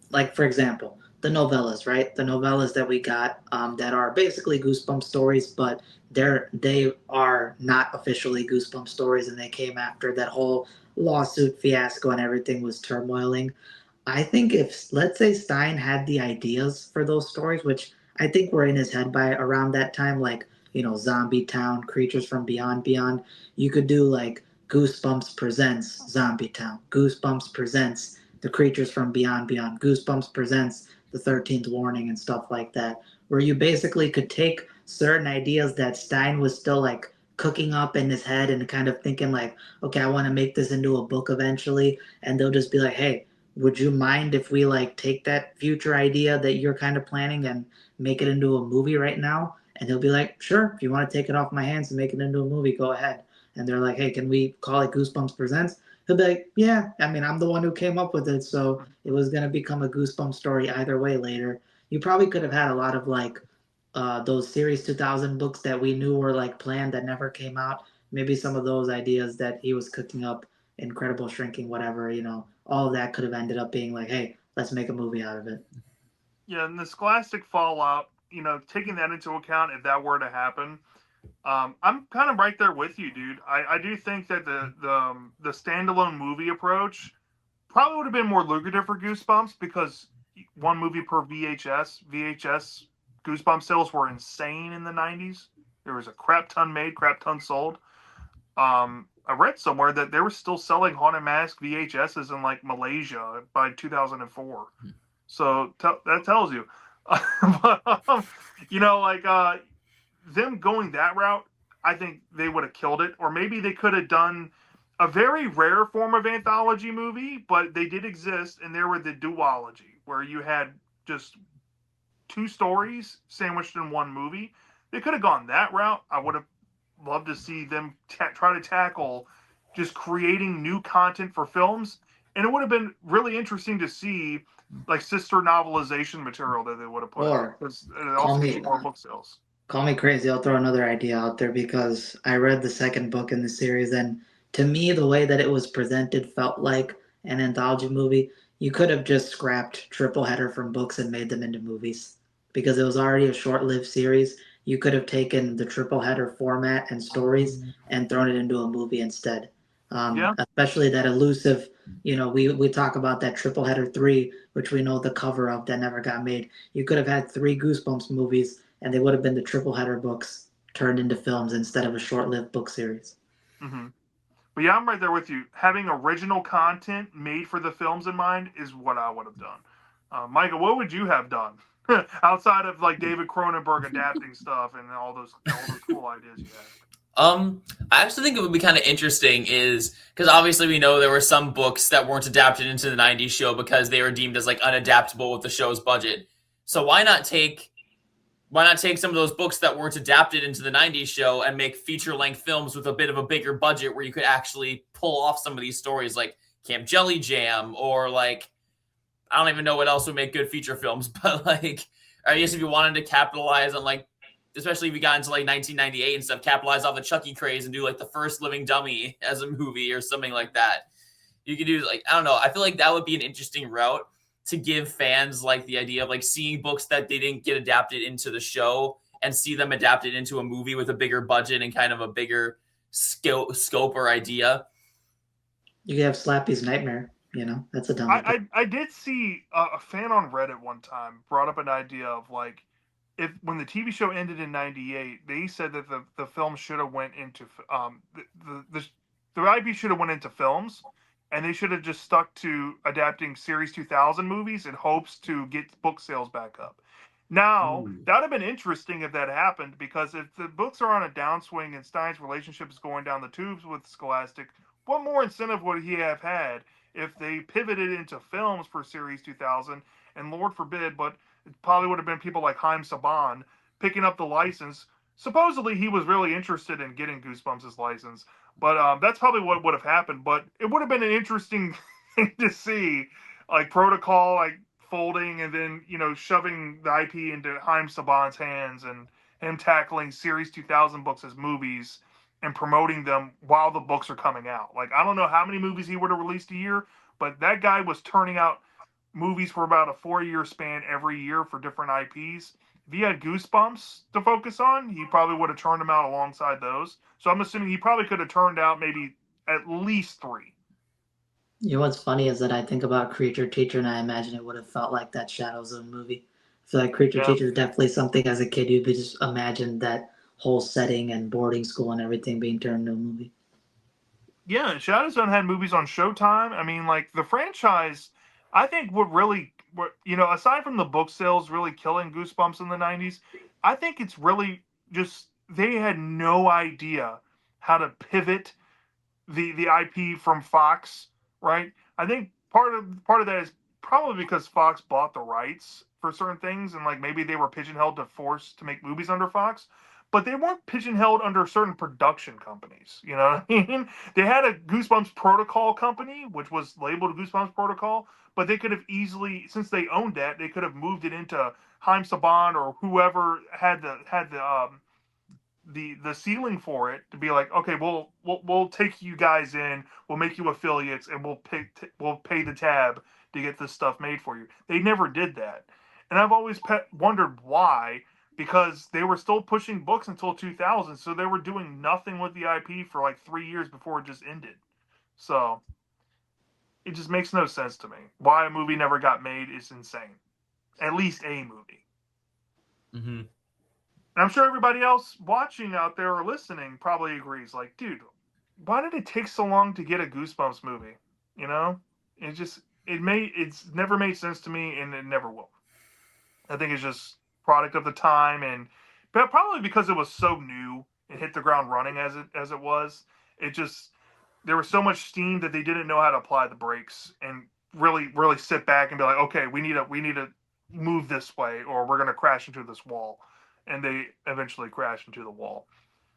B: like for example, the novellas, right? The novellas that we got that are basically Goosebump stories, but they are not officially Goosebump stories, and they came after that whole lawsuit fiasco and everything was turmoiling. I think if let's say Stein had the ideas for those stories, which I think were in his head by around that time, like Zombie Town, Creatures from Beyond, you could do like Goosebumps presents Zombie Town, Goosebumps presents The Creatures from Beyond, Goosebumps presents The 13th Warning and stuff like that, where you basically could take certain ideas that Stein was still like cooking up in his head and kind of thinking like, okay, I want to make this into a book eventually, and they'll just be like, hey, would you mind if we like take that future idea that you're kind of planning and make it into a movie right now? And he'll be like, sure, if you want to take it off my hands and make it into a movie, go ahead. And they're like, hey, can we call it Goosebumps Presents? He'll be like, yeah, I mean, I'm the one who came up with it, so it was going to become a Goosebumps story either way later. You probably could have had a lot of like those Series 2000 books that we knew were like planned that never came out. Maybe some of those ideas that he was cooking up, Incredible Shrinking, whatever, all of that could have ended up being like, hey, let's make a movie out of it.
A: Yeah, and the scholastic fallout, taking that into account, if that were to happen, I'm kind of right there with you, dude. I do think that the standalone movie approach probably would have been more lucrative for Goosebumps because one movie per VHS Goosebumps sales were insane in the 90s. There was a crap ton made, crap ton sold. I read somewhere that they were still selling Haunted Mask VHSs in like Malaysia by 2004. So that tells you. but, like them going that route, I think they would have killed it. Or maybe they could have done a very rare form of anthology movie, but they did exist, and there were the duology, where you had just two stories sandwiched in one movie. They could have gone that route. I would have loved to see them try to tackle just creating new content for films, and it would have been really interesting to see like sister novelization material that they would have put out
B: Or
A: because it
B: call
A: also get
B: me
A: you more book sales.
B: call me crazy. I'll throw another idea out there because I read the second book in the series, and to me, the way that it was presented felt like an anthology movie. You could have just scrapped triple header from books and made them into movies because it was already a short-lived series. You could have taken the triple header format and stories and thrown it into a movie instead.
A: Yeah.
B: Especially that elusive, we talk about that triple header three, which we know the cover of that never got made. You could have had three Goosebumps movies and they would have been the triple header books turned into films instead of a short-lived book series.
A: hmm But yeah, I'm right there with you. Having original content made for the films in mind is what I would have done. Micah, what would you have done outside of like David Cronenberg adapting stuff and all those cool ideas you had?
C: I actually think it would be kind of interesting is because obviously we know there were some books that weren't adapted into the 90s show because they were deemed as like unadaptable with the show's budget. So why not take some of those books that weren't adapted into the 90s show and make feature-length films with a bit of a bigger budget where you could actually pull off some of these stories like Camp Jelly Jam or like I don't even know what else would make good feature films, but like I guess if you wanted to capitalize on like especially if you got into like 1998 and stuff, capitalize off the Chucky craze and do like the first Living Dummy as a movie or something like that. You could do like I don't know. I feel like that would be an interesting route to give fans like the idea of like seeing books that they didn't get adapted into the show and see them adapted into a movie with a bigger budget and kind of a bigger scope or idea.
B: You could have Slappy's Nightmare. That's a dumb idea.
A: I did see a fan on Reddit one time brought up an idea of like if when the TV show ended in '98, they said that the film should have went into the IP should have went into films, and they should have just stuck to adapting Series 2000 movies in hopes to get book sales back up. Now that would have been interesting if that happened because if the books are on a downswing and Stein's relationship is going down the tubes with Scholastic, what more incentive would he have had if they pivoted into films for Series 2000? And Lord forbid, but it probably would have been people like Haim Saban picking up the license. Supposedly, he was really interested in getting Goosebumps' license, but that's probably what would have happened. But it would have been an interesting thing to see, like protocol, like folding and then shoving the IP into Haim Saban's hands, and him tackling Series 2000 books as movies and promoting them while the books are coming out. Like, I don't know how many movies he would have released a year, but that guy was turning out movies for about a 4 year span every year for different IPs. If he had Goosebumps to focus on, he probably would have turned them out alongside those. So I'm assuming he probably could have turned out maybe at least three.
B: You know what's funny is that I think about Creature Teacher and I imagine it would have felt like that Shadow Zone movie. I feel like Creature
A: Yeah.
B: Teacher is definitely something as a kid you'd just imagine that whole setting and boarding school and everything being turned into a movie.
A: Yeah, Shadow Zone had movies on Showtime. I mean, like the franchise, I think would really, aside from the book sales really killing Goosebumps in the '90s, I think it's really just they had no idea how to pivot the IP from Fox, right? I think part of that is probably because Fox bought the rights for certain things, and like maybe they were pigeonholed to force to make movies under Fox, but they weren't pigeonholed under certain production companies. You know what I mean? They had a Goosebumps Protocol company, which was labeled Goosebumps Protocol, but they could have easily, since they owned that, they could have moved it into Haim Saban or whoever had the ceiling for it to be like, okay, we'll take you guys in, we'll make you affiliates, and we'll pay the tab to get this stuff made for you. They never did that, and I've always wondered why, because they were still pushing books until 2000, so they were doing nothing with the IP for like 3 years before it just ended. So it just makes no sense to me. Why a movie never got made is insane. At least a movie.
C: Mm-hmm.
A: And I'm sure everybody else watching out there or listening probably agrees. Like, dude, why did it take so long to get a Goosebumps movie? You know, it just it's never made sense to me, and it never will. I think it's just product of the time, and but probably because it was so new and hit the ground running as it was. It just there was so much steam that they didn't know how to apply the brakes and really sit back and be like, okay, we need to move this way, or we're gonna crash into this wall, and they eventually crash into the wall.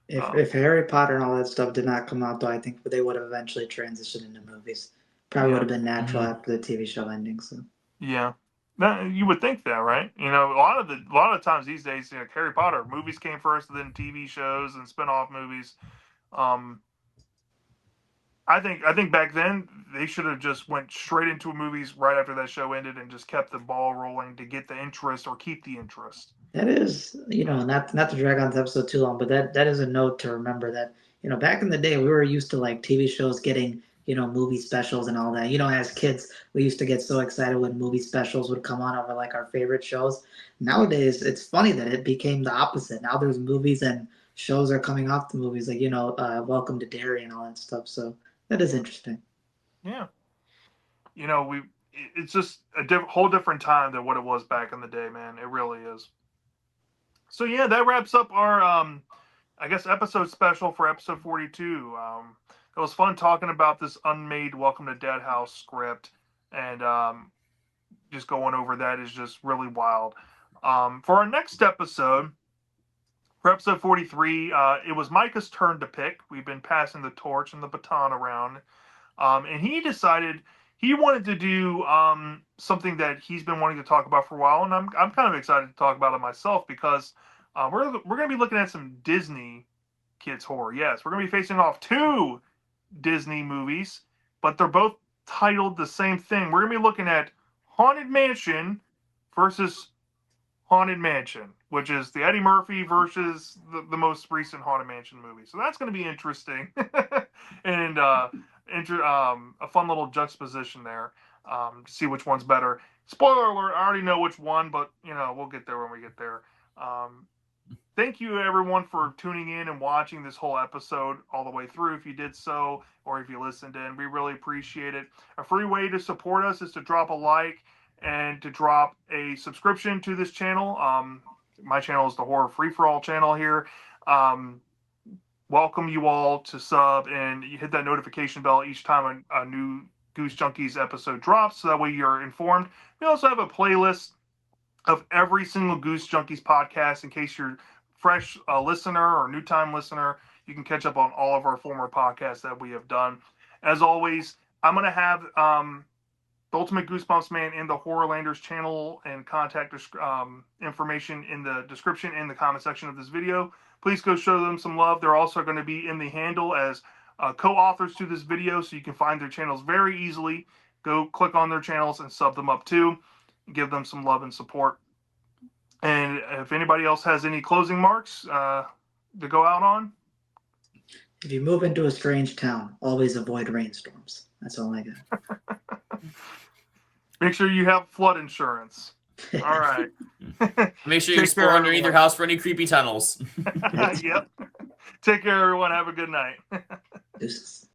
B: If Harry Potter and all that stuff did not come out, though, I think they would have eventually transitioned into movies. Probably would
A: Yeah,
B: have been natural
C: Mm-hmm.
B: after the TV show ending. So
A: yeah. You would think that, right? A lot of times these days, Harry Potter movies came first, and then TV shows and spin-off movies. Um, I think back then they should have just went straight into movies right after that show ended and just kept the ball rolling to get the interest or keep the interest.
B: that is, not to drag on this episode too long, but that is a note to remember that back in the day we were used to like TV shows getting movie specials and all that. As kids we used to get so excited when movie specials would come on over like our favorite shows. Nowadays it's funny that it became the opposite. Now there's movies and shows are coming off the movies like Welcome to Derry and all that stuff. So that is
A: Yeah,
B: interesting.
A: yeah. We it's just a whole different time than what it was back in the day, man. It really is. So yeah, that wraps up our I guess episode special for episode 42. It was fun talking about this unmade Welcome to Dead House script, and just going over that is just really wild. For our next episode, for episode 43, it was Micah's turn to pick. We've been passing the torch and the baton around. And he decided he wanted to do something that he's been wanting to talk about for a while, and I'm kind of excited to talk about it myself because we're going to be looking at some Disney kids horror. Yes, we're going to be facing off two Disney movies, but they're both titled the same thing. We're going to be looking at Haunted Mansion versus Haunted Mansion, which is the Eddie Murphy versus the most recent Haunted Mansion movie. So that's going to be interesting, and a fun little juxtaposition there to see which one's better. Spoiler alert: I already know which one, but we'll get there when we get there. Um, Thank you everyone for tuning in and watching this whole episode all the way through. If you did so, or if you listened in, we really appreciate it. A free way to support us is to drop a like and to drop a subscription to this channel. My channel is the Horror Free for All channel here. Um, Welcome you all to sub and you hit that notification bell each time a new Goose Junkies episode drops, so that way you're informed. We also have a playlist of every single Goose Junkies podcast in case you're fresh listener or new time listener. You can catch up on all of our former podcasts that we have done. As always, I'm going to have the Ultimate Goosebumps Man and the Horrorlanders channel and contact information in the description and the comment section of this video. Please go show them some love. They're also going to be in the handle as co-authors to this video, so you can find their channels very easily. Go click on their channels and sub them up too. Give them some love and support. And if anybody else has any closing marks to go out on,
B: If you move into a strange town, always avoid rainstorms. That's all I got.
A: make sure you have flood insurance. All right.
C: Make sure you explore underneath your house for any creepy tunnels.
A: Yep. Take care, everyone. Have a good night.
B: Deuces.